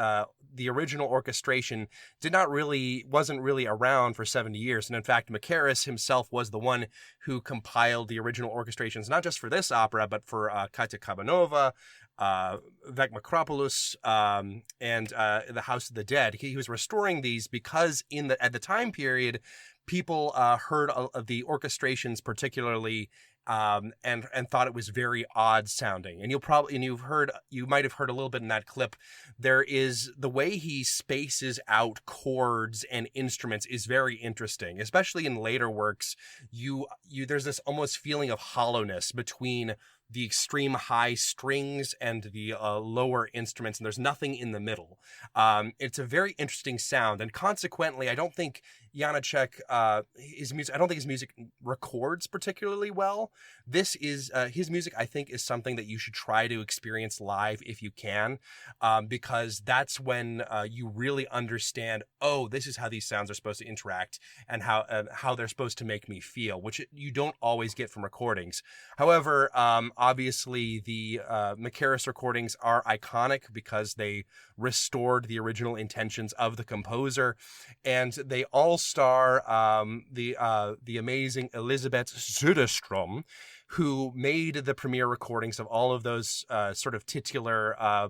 the original orchestration wasn't really around for 70 years, and in fact, Macaris himself was the one who compiled the original orchestrations, not just for this opera, but for Katia Kabanova, Vec Macropoulos, and The House of the Dead. He was restoring these because at the time period, people heard of the orchestrations particularly and thought it was very odd sounding. And you might have heard a little bit in that clip. There is the way he spaces out chords and instruments is very interesting, especially in later works. There's this almost feeling of hollowness between the extreme high strings and the lower instruments, and there's nothing in the middle. It's a very interesting sound, and consequently, I don't think Janacek, his music records particularly well. This is his music, I think, is something that you should try to experience live if you can, because that's when you really understand, oh, this is how these sounds are supposed to interact and how they're supposed to make me feel, which you don't always get from recordings. However, obviously, the Macaris recordings are iconic because they restored the original intentions of the composer, and they all star the amazing Elisabeth Söderström, who made the premiere recordings of all of those sort of titular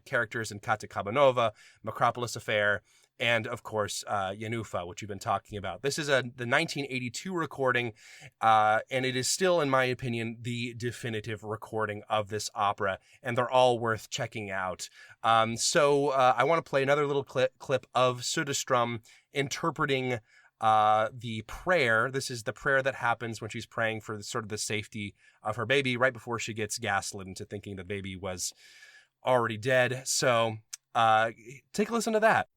characters in Katia Kabanova, Macropoulos Affair, and of course Janúfa, which you've been talking about. This is the 1982 recording, and it is still, in my opinion, the definitive recording of this opera, and they're all worth checking out. So I want to play another little clip of Söderström interpreting the prayer. This is the prayer that happens when she's praying for the safety of her baby right before she gets gaslit into thinking the baby was already dead. So take a listen to that.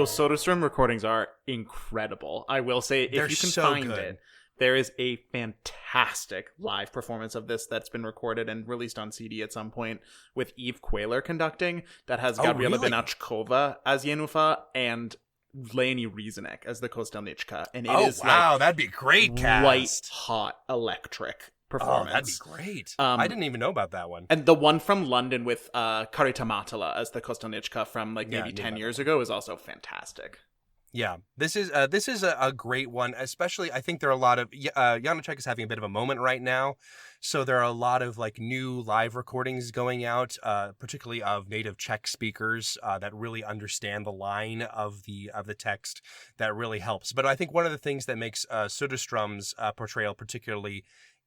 Those Soderstrom recordings are incredible. I will say, if They're you can so find good. it, there is a fantastic live performance of this that's been recorded and released on CD at some point with Eve Quayler conducting, that has Oh, Gabriela really? Benachkova as Yennefer and Leni Riesenek as the Kostelnichka. And it Oh, is wow, that'd be great cast. white hot electric Oh, performance. that'd be great. Um, I didn't even know about that one. And the one from London with Karita Matala as the Kostelnichka from like Yeah, I maybe knew 10 about years ago is also fantastic. Yeah, this is a great one. Especially, I think there are a lot of Janacek is having a bit of a moment right now, so there are a lot of like new live recordings going out, particularly of native Czech speakers that really understand the line of the text. That really helps. But I think one of the things that makes Söderström's portrayal particularly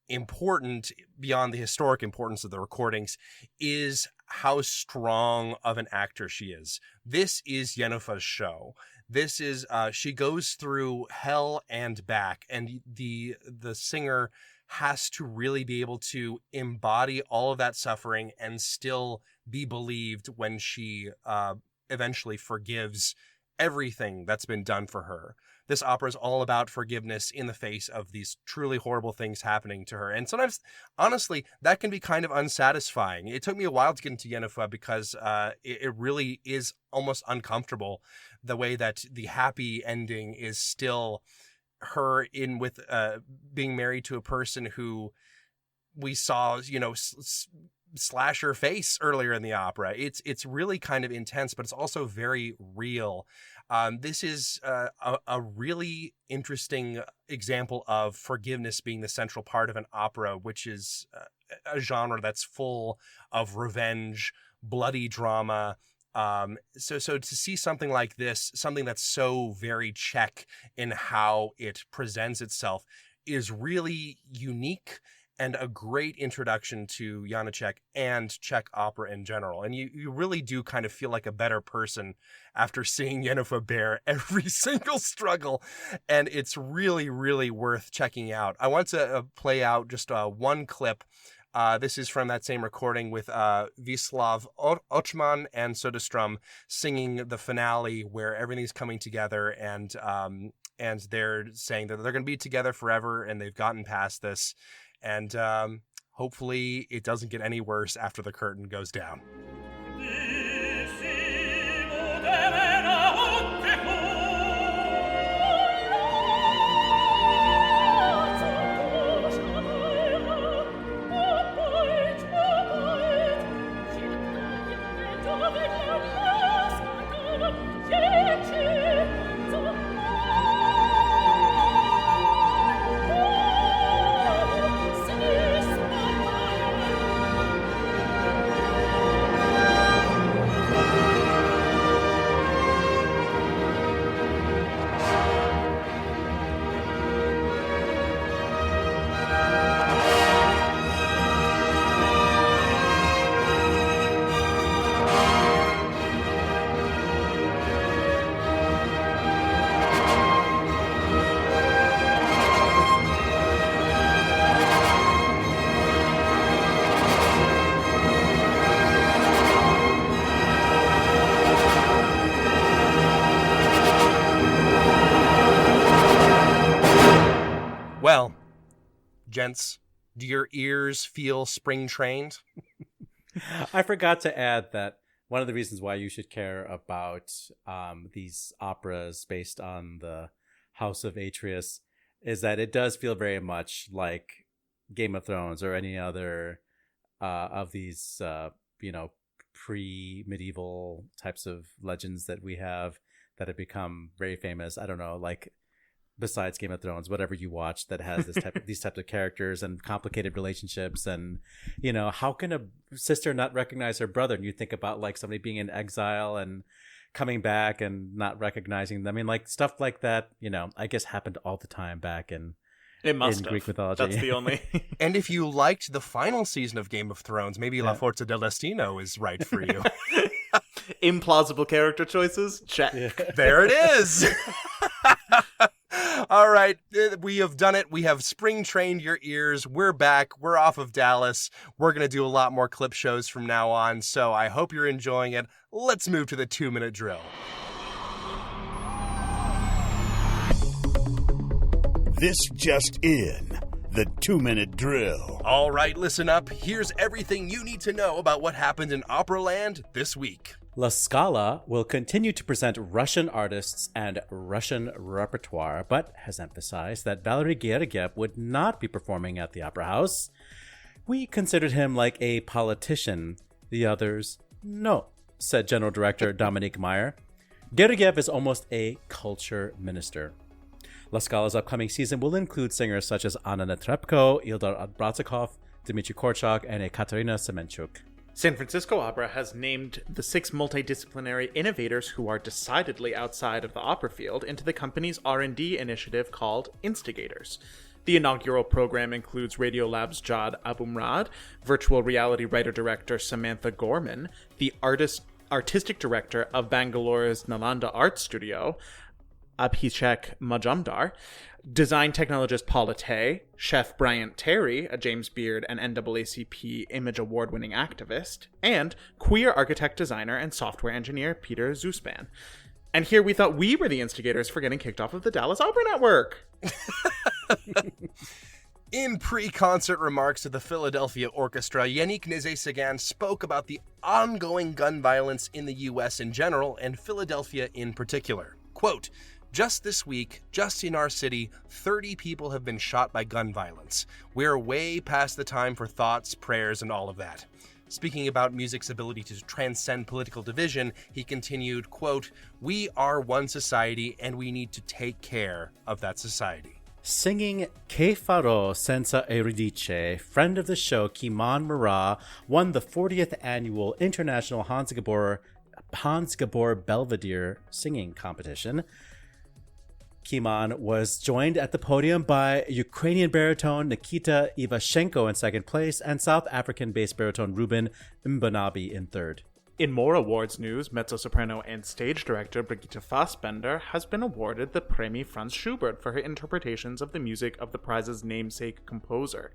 important, beyond the historic importance of the recordings, is how strong of an actor she is. This is Yennefer's show. This is she goes through hell and back, and the singer has to really be able to embody all of that suffering and still be believed when she eventually forgives everything that's been done for her. This opera is all about forgiveness in the face of these truly horrible things happening to her. And sometimes, honestly, that can be kind of unsatisfying. It took me a while to get into Yennefer because it really is almost uncomfortable, the way that the happy ending is still her in with being married to a person who we saw, slash her face earlier in the opera. It's really kind of intense, but it's also very real. This is a really interesting example of forgiveness being the central part of an opera, which is a genre that's full of revenge, bloody drama. So to see something like this, something that's so very Czech in how it presents itself, is really unique and a great introduction to Janacek and Czech opera in general. And you really do kind of feel like a better person after seeing Yennefer bear every single struggle. And it's really, really worth checking out. I want to play out just one clip. This is from that same recording with Wisław Ochman and Söderström singing the finale, where everything's coming together, and they're saying that they're going to be together forever, and they've gotten past this. And hopefully it doesn't get any worse after the curtain goes down. Well, gents, do your ears feel spring trained? I forgot to add that one of the reasons why you should care about these operas based on the House of Atreus is that it does feel very much like Game of Thrones or any other of these, pre-medieval types of legends that we have that have become very famous. I don't know, like, besides Game of Thrones, whatever you watch that has this type of, these types of characters and complicated relationships, and how can a sister not recognize her brother? And you think about like somebody being in exile and coming back and not recognizing them. I mean, like stuff like that, I guess happened all the time back in Greek mythology. That's the only. And if you liked the final season of Game of Thrones, maybe La Forza del Destino is right for you. Implausible character choices? Check. Yeah. There it is. All right, we have done it. We have spring trained your ears. We're back. We're off of Dallas. We're going to do a lot more clip shows from now on, so I hope you're enjoying it. Let's move to the 2-minute drill. This just in. The 2-minute drill. All right, listen up. Here's everything you need to know about what happened in Operaland this week. La Scala will continue to present Russian artists and Russian repertoire, but has emphasized that Valery Gergiev would not be performing at the Opera House. We considered him like a politician. The others, no, said General Director Dominique Meyer. Gergiev is almost a culture minister. La Scala's upcoming season will include singers such as Anna Netrebko, Ildar Bratzikov, Dmitry Korchak, and Ekaterina Semenchuk. San Francisco Opera has named the 6 multidisciplinary innovators who are decidedly outside of the opera field into the company's R&D initiative called Instigators. The inaugural program includes Radiolab's Jad Abumrad, virtual reality writer-director Samantha Gorman, the artistic director of Bangalore's Nalanda Art Studio, Abhishek Majumdar, design technologist Paula Tay, chef Bryant Terry, a James Beard and NAACP Image Award-winning activist, and queer architect, designer, and software engineer Peter Zuspan. And here we thought we were the instigators for getting kicked off of the Dallas Opera Network. In pre-concert remarks to the Philadelphia Orchestra, Yannick Nézet-Séguin spoke about the ongoing gun violence in the U.S. in general and Philadelphia in particular. Quote, "Just this week, just in our city, 30 people have been shot by gun violence. We're way past the time for thoughts, prayers, and all of that." Speaking about music's ability to transcend political division, he continued, quote, "We are one society and we need to take care of that society." Singing Che farò senza Eurydice, friend of the show Kimon Murat won the 40th annual International Hans Gabor Belvedere singing competition. Kimon was joined at the podium by Ukrainian baritone Nikita Ivashenko in second place and South African-based baritone Ruben Mbanabi in third. In more awards news, mezzo-soprano and stage director Brigitte Fassbender has been awarded the Premi Franz Schubert for her interpretations of the music of the prize's namesake composer.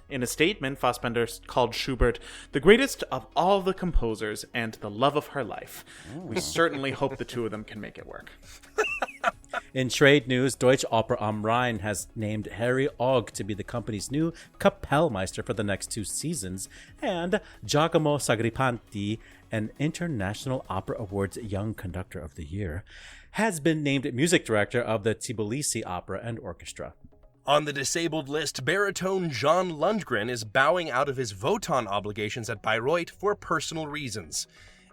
In a statement, Fassbender called Schubert the greatest of all the composers and the love of her life. We certainly hope the two of them can make it work. In trade news, Deutsche Oper am Rhein has named Harry Ogg to be the company's new Kapellmeister for the next 2 seasons, and Giacomo Sagripanti, an International Opera Awards Young Conductor of the Year, has been named music director of the Tbilisi Opera and Orchestra. On the disabled list, baritone John Lundgren is bowing out of his Wotan obligations at Bayreuth for personal reasons.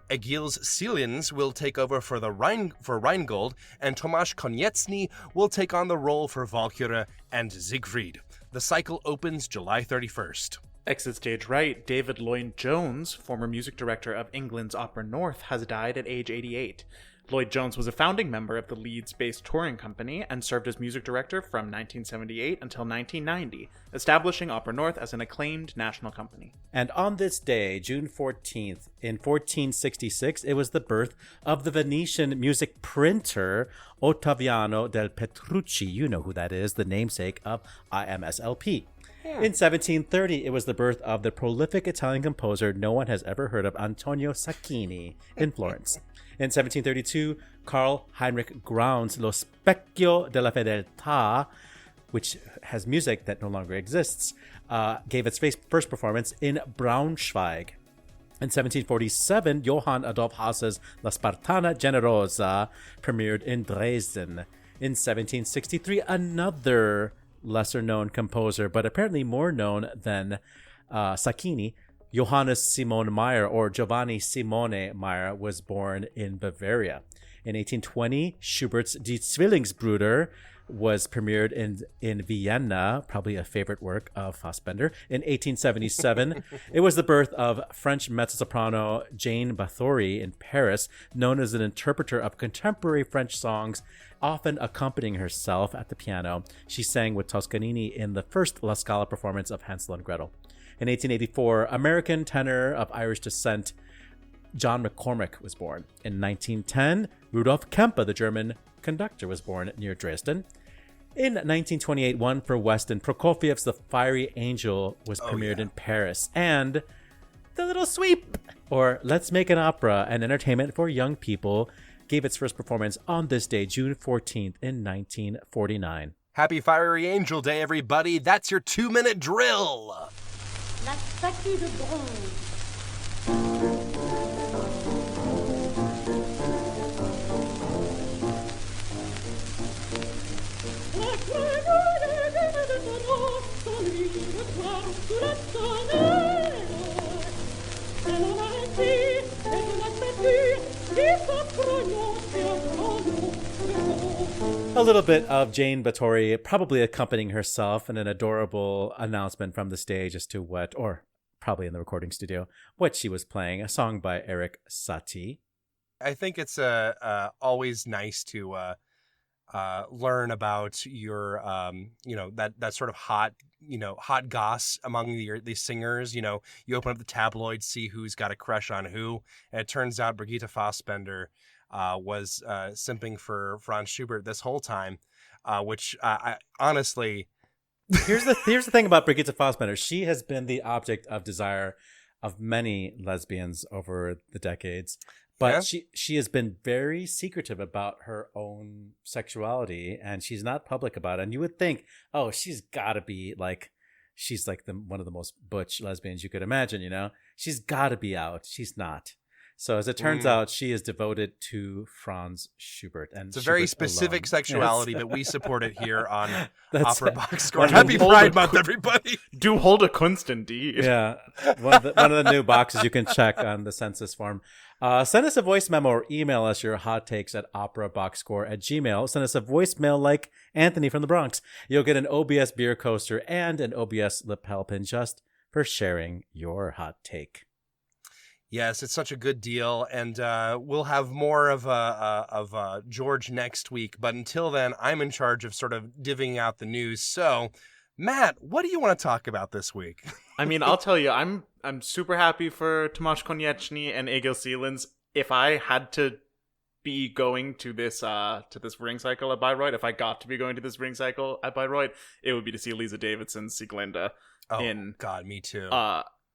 Egils Silins will take over for Rheingold, and Tomasz Konieczny will take on the role for Walküre and Siegfried. The cycle opens July 31st. Exit stage right, David Lloyd-Jones, former music director of England's Opera North, has died at age 88. Lloyd-Jones was a founding member of the Leeds-based touring company and served as music director from 1978 until 1990, establishing Opera North as an acclaimed national company. And on this day, June 14th, in 1466, it was the birth of the Venetian music printer Ottaviano del Petrucci. You know who that is, the namesake of IMSLP. In 1730, it was the birth of the prolific Italian composer no one has ever heard of, Antonio Sacchini, in Florence. In 1732, Carl Heinrich Graun's Lo Specchio della Fedeltà, which has music that no longer exists, gave its first performance in Braunschweig. In 1747, Johann Adolf Hasse's La Spartana Generosa premiered in Dresden. In 1763, another lesser-known composer, but apparently more known than Sacchini, Johannes Simon Mayr, or Giovanni Simone Mayr, was born in Bavaria. In 1820, Schubert's Die Zwillingsbrüder was premiered in Vienna, probably a favorite work of Fassbender. In 1877, it was the birth of French mezzo-soprano Jane Bathory in Paris, known as an interpreter of contemporary French songs, often accompanying herself at the piano. She sang with Toscanini in the first La Scala performance of Hansel and Gretel. In 1884, American tenor of Irish descent John McCormick was born. In 1910, Rudolf Kempe, the German conductor, was born near Dresden. In 1928, one for Weston Prokofiev's The Fiery Angel was premiered in Paris. And The Little Sweep, or Let's Make an Opera, an entertainment for young people, gave its first performance on this day, June 14th, in 1949. Happy Fiery Angel Day, everybody. That's your 2-minute drill. La statue de bronze. A little bit of Jane Batory probably accompanying herself in an adorable announcement from the stage as to what, or probably in the recording studio, what she was playing, a song by Eric Satie. I think it's always nice to learn about your, that sort of hot goss among the singers. You open up the tabloids, see who's got a crush on who, and it turns out Brigitte Fassbender was simping for Franz Schubert this whole time, which I honestly... Here's the thing about Brigitte Fassbender. She has been the object of desire of many lesbians over the decades, but she has been very secretive about her own sexuality, and she's not public about it. And you would think, oh, she's got to be like, she's like one of the most butch lesbians you could imagine, She's got to be out. She's not. So as it turns out, she is devoted to Franz Schubert. And it's a very specific sexuality, but we support it here on Opera Box Score. Happy Happy Pride Month, everybody. Do hold a Kunst indeed. Yeah. One of the new boxes you can check on the census form. Send us a voice memo or email us your hot takes at operaboxscore@gmail.com. Send us a voicemail like Anthony from the Bronx. You'll get an OBS beer coaster and an OBS lapel pin just for sharing your hot take. Yes, it's such a good deal, and we'll have more of George next week. But until then, I'm in charge of sort of divvying out the news. So, Matt, what do you want to talk about this week? I mean, I'll tell you, I'm super happy for Tomasz Konieczny and Egil Seelens. If I had to be going to this ring cycle at Bayreuth, if I got to be going to this ring cycle at Bayreuth, it would be to see Lisa Davidson's Sieglinde God, me too.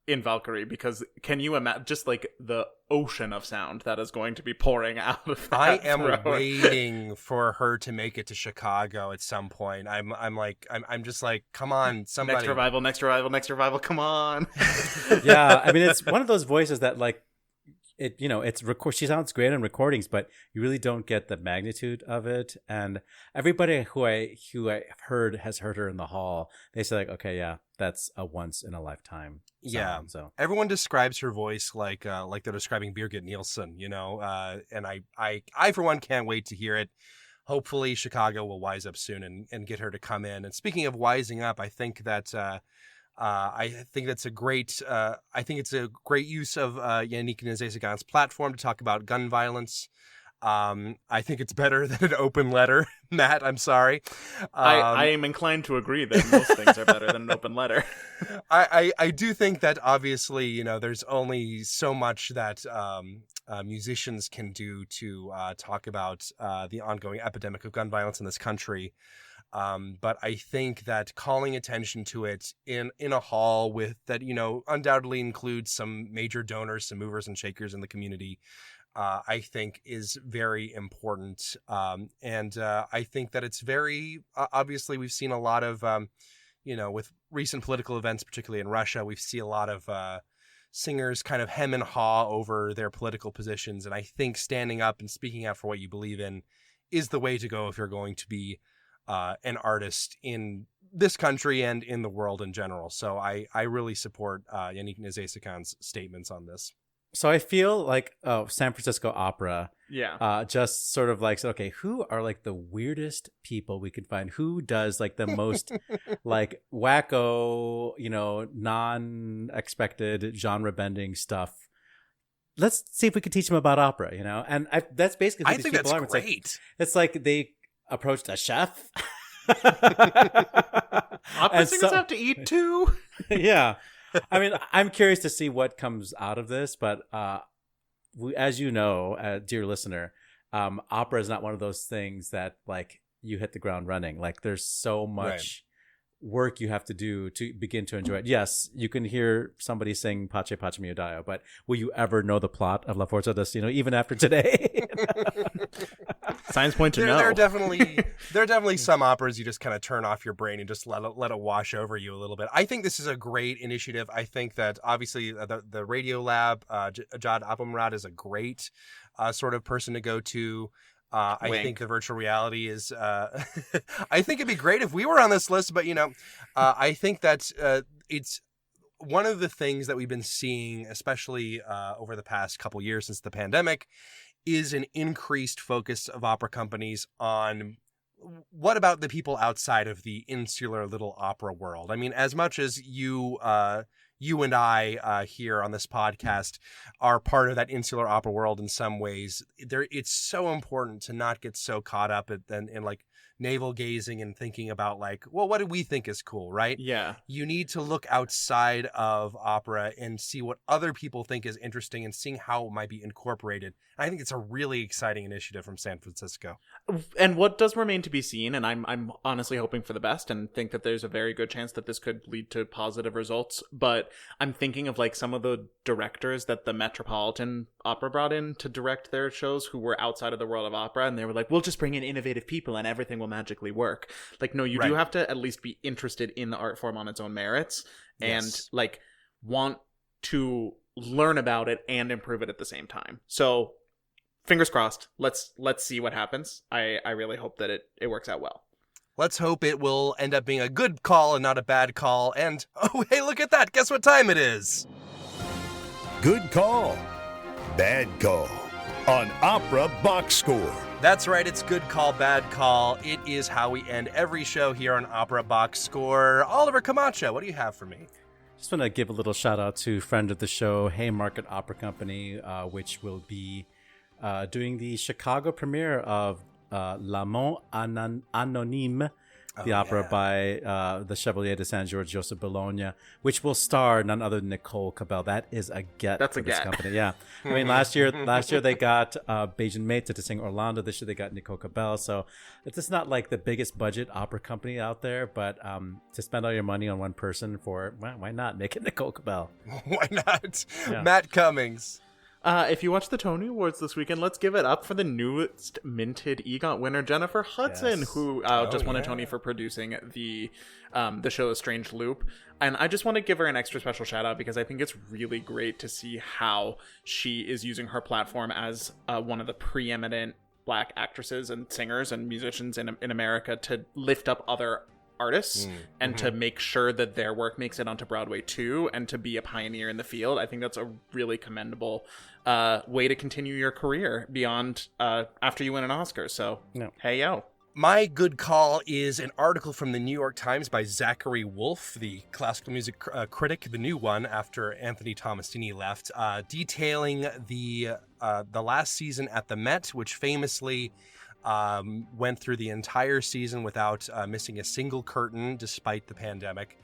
In Valkyrie, because can you imagine just like the ocean of sound that is going to be pouring out of that I am throat? waiting for her to make it to Chicago at some point. I'm just like, come on, somebody. Next revival, come on. Yeah, I mean, it's one of those voices that like it, she sounds great in recordings, but you really don't get the magnitude of it. And everybody who I heard has heard her in the hall. They say like, okay, yeah, that's a once in a lifetime sound. Yeah. So everyone describes her voice like they're describing Birgit Nilsson, and I for one can't wait to hear it. Hopefully Chicago will wise up soon and get her to come in. And speaking of wising up, I think that it's a great use of Yannick Nézet-Séguin's platform to talk about gun violence. I think it's better than an open letter. Matt, I'm sorry. I am inclined to agree that most things are better than an open letter. I do think that obviously, there's only so much that musicians can do to talk about the ongoing epidemic of gun violence in this country. But I think that calling attention to it in a hall with that, undoubtedly includes some major donors, some movers and shakers in the community, I think is very important. And I think that it's very, obviously we've seen a lot of, with recent political events, particularly in Russia, we see a lot of singers kind of hem and haw over their political positions. And I think standing up and speaking out for what you believe in is the way to go if you're going to be an artist in this country and in the world in general. So I really support Yannick Nézet-Séguin's statements on this. So I feel like San Francisco Opera, Yeah. just sort of like, okay, who are like the weirdest people we could find? Who does like the most like wacko, non-expected genre bending stuff? Let's see if we could teach them about opera, And that's basically who I these think people that's are. great. It's like they approached a chef. Opera singers have to eat too. Yeah. I mean, I'm curious to see what comes out of this, but as you know, dear listener, opera is not one of those things that like you hit the ground running. Like there's so much work you have to do to begin to enjoy it. Yes, you can hear somebody sing Pace Pace Mio Dio, but will you ever know the plot of La Forza Destino even after today? Signs point to there, no. there are definitely some operas you just kind of turn off your brain and just let it wash over you a little bit. I think this is a great initiative. I think that obviously the Radio Lab, Jad Abumrad is a great sort of person to go to. I think the virtual reality is. I think it'd be great if we were on this list, but I think that it's one of the things that we've been seeing, especially over the past couple years since the pandemic, is an increased focus of opera companies on what about the people outside of the insular little opera world. I mean, as much as you and I here on this podcast are part of that insular opera world in some ways, it's so important to not get so caught up in like navel gazing and thinking about like, well, what do we think is cool, right? Yeah. You need to look outside of opera and see what other people think is interesting and seeing how it might be incorporated. I think it's a really exciting initiative from San Francisco. And what does remain to be seen, and I'm honestly hoping for the best and think that there's a very good chance that this could lead to positive results, but I'm thinking of like some of the directors that the Metropolitan Opera brought in to direct their shows who were outside of the world of opera, and they were like, we'll just bring in innovative people and everything will magically work. Like, no, you do have to at least be interested in the art form on its own merits and like want to learn about it and improve it at the same time. So fingers crossed. Let's see what happens. I really hope that it works out well. Let's hope it will end up being a good call and not a bad call. And, oh, hey, look at that. Guess what time it is? Good call. Bad call on Opera Box Score. That's right. It's good call, bad call. It is how we end every show here on Opera Box Score. Oliver Camacho, what do you have for me? Just want to give a little shout out to friend of the show, Haymarket Opera Company, which will be doing the Chicago premiere of L'Amant Anonyme, the opera by the Chevalier de Saint George Joseph Bologna, which will star none other than Nicole Cabell. That is a get for this company. Yeah, I mean last year they got Bajan Mate to sing Orlando. This year they got Nicole Cabell. So it's just not like the biggest budget opera company out there, but to spend all your money on one person why not make it Nicole Cabell? Why not? Yeah. Matt Cummings. If you watch the Tony Awards this weekend, let's give it up for the newest minted EGOT winner, Jennifer Hudson, who just won a Tony for producing the show The Strange Loop. And I just want to give her an extra special shout out because I think it's really great to see how she is using her platform as one of the preeminent Black actresses and singers and musicians in America to lift up other artists and to make sure that their work makes it onto Broadway too, and to be a pioneer in the field. I think that's a really commendable way to continue your career beyond after you win an Oscar. So hey yo. My good call is an article from the New York Times by Zachary Wolfe, the classical music critic, the new one after Anthony Tomasini left, detailing the last season at the Met, which famously went through the entire season without missing a single curtain despite the pandemic.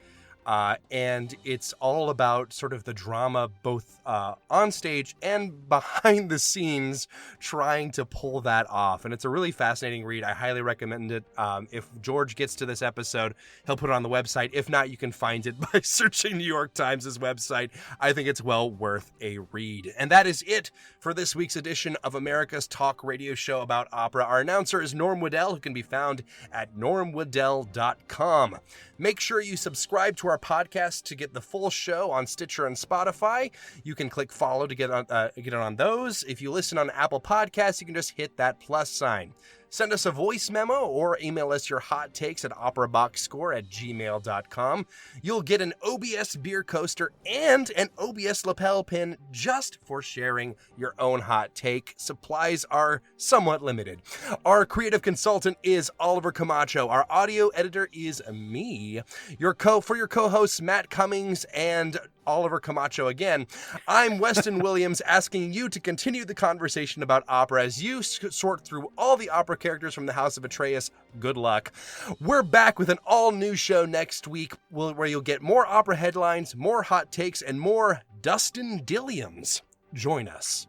And it's all about sort of the drama both on stage and behind the scenes trying to pull that off. And it's a really fascinating read. I highly recommend it. If George gets to this episode, he'll put it on the website. If not, you can find it by searching New York Times' website. I think it's well worth a read. And that is it for this week's edition of America's Talk Radio Show about opera. Our announcer is Norm Waddell, who can be found at normwaddell.com. Make sure you subscribe to our podcast to get the full show on Stitcher and Spotify. You can click follow to get it on those. If you listen on Apple Podcasts, you can just hit that plus sign. Send us a voice memo or email us your hot takes at operaboxscore@gmail.com. You'll get an OBS beer coaster and an OBS lapel pin just for sharing your own hot take. Supplies are somewhat limited. Our creative consultant is Oliver Camacho. Our audio editor is me. For your co-hosts Matt Cummings and Oliver Camacho again, I'm Weston Williams, asking you to continue the conversation about opera as you sort through all the opera characters from the House of Atreus. Good luck. We're back with an all-new show next week where you'll get more opera headlines, more hot takes, and more Dustin Dilliams. Join us.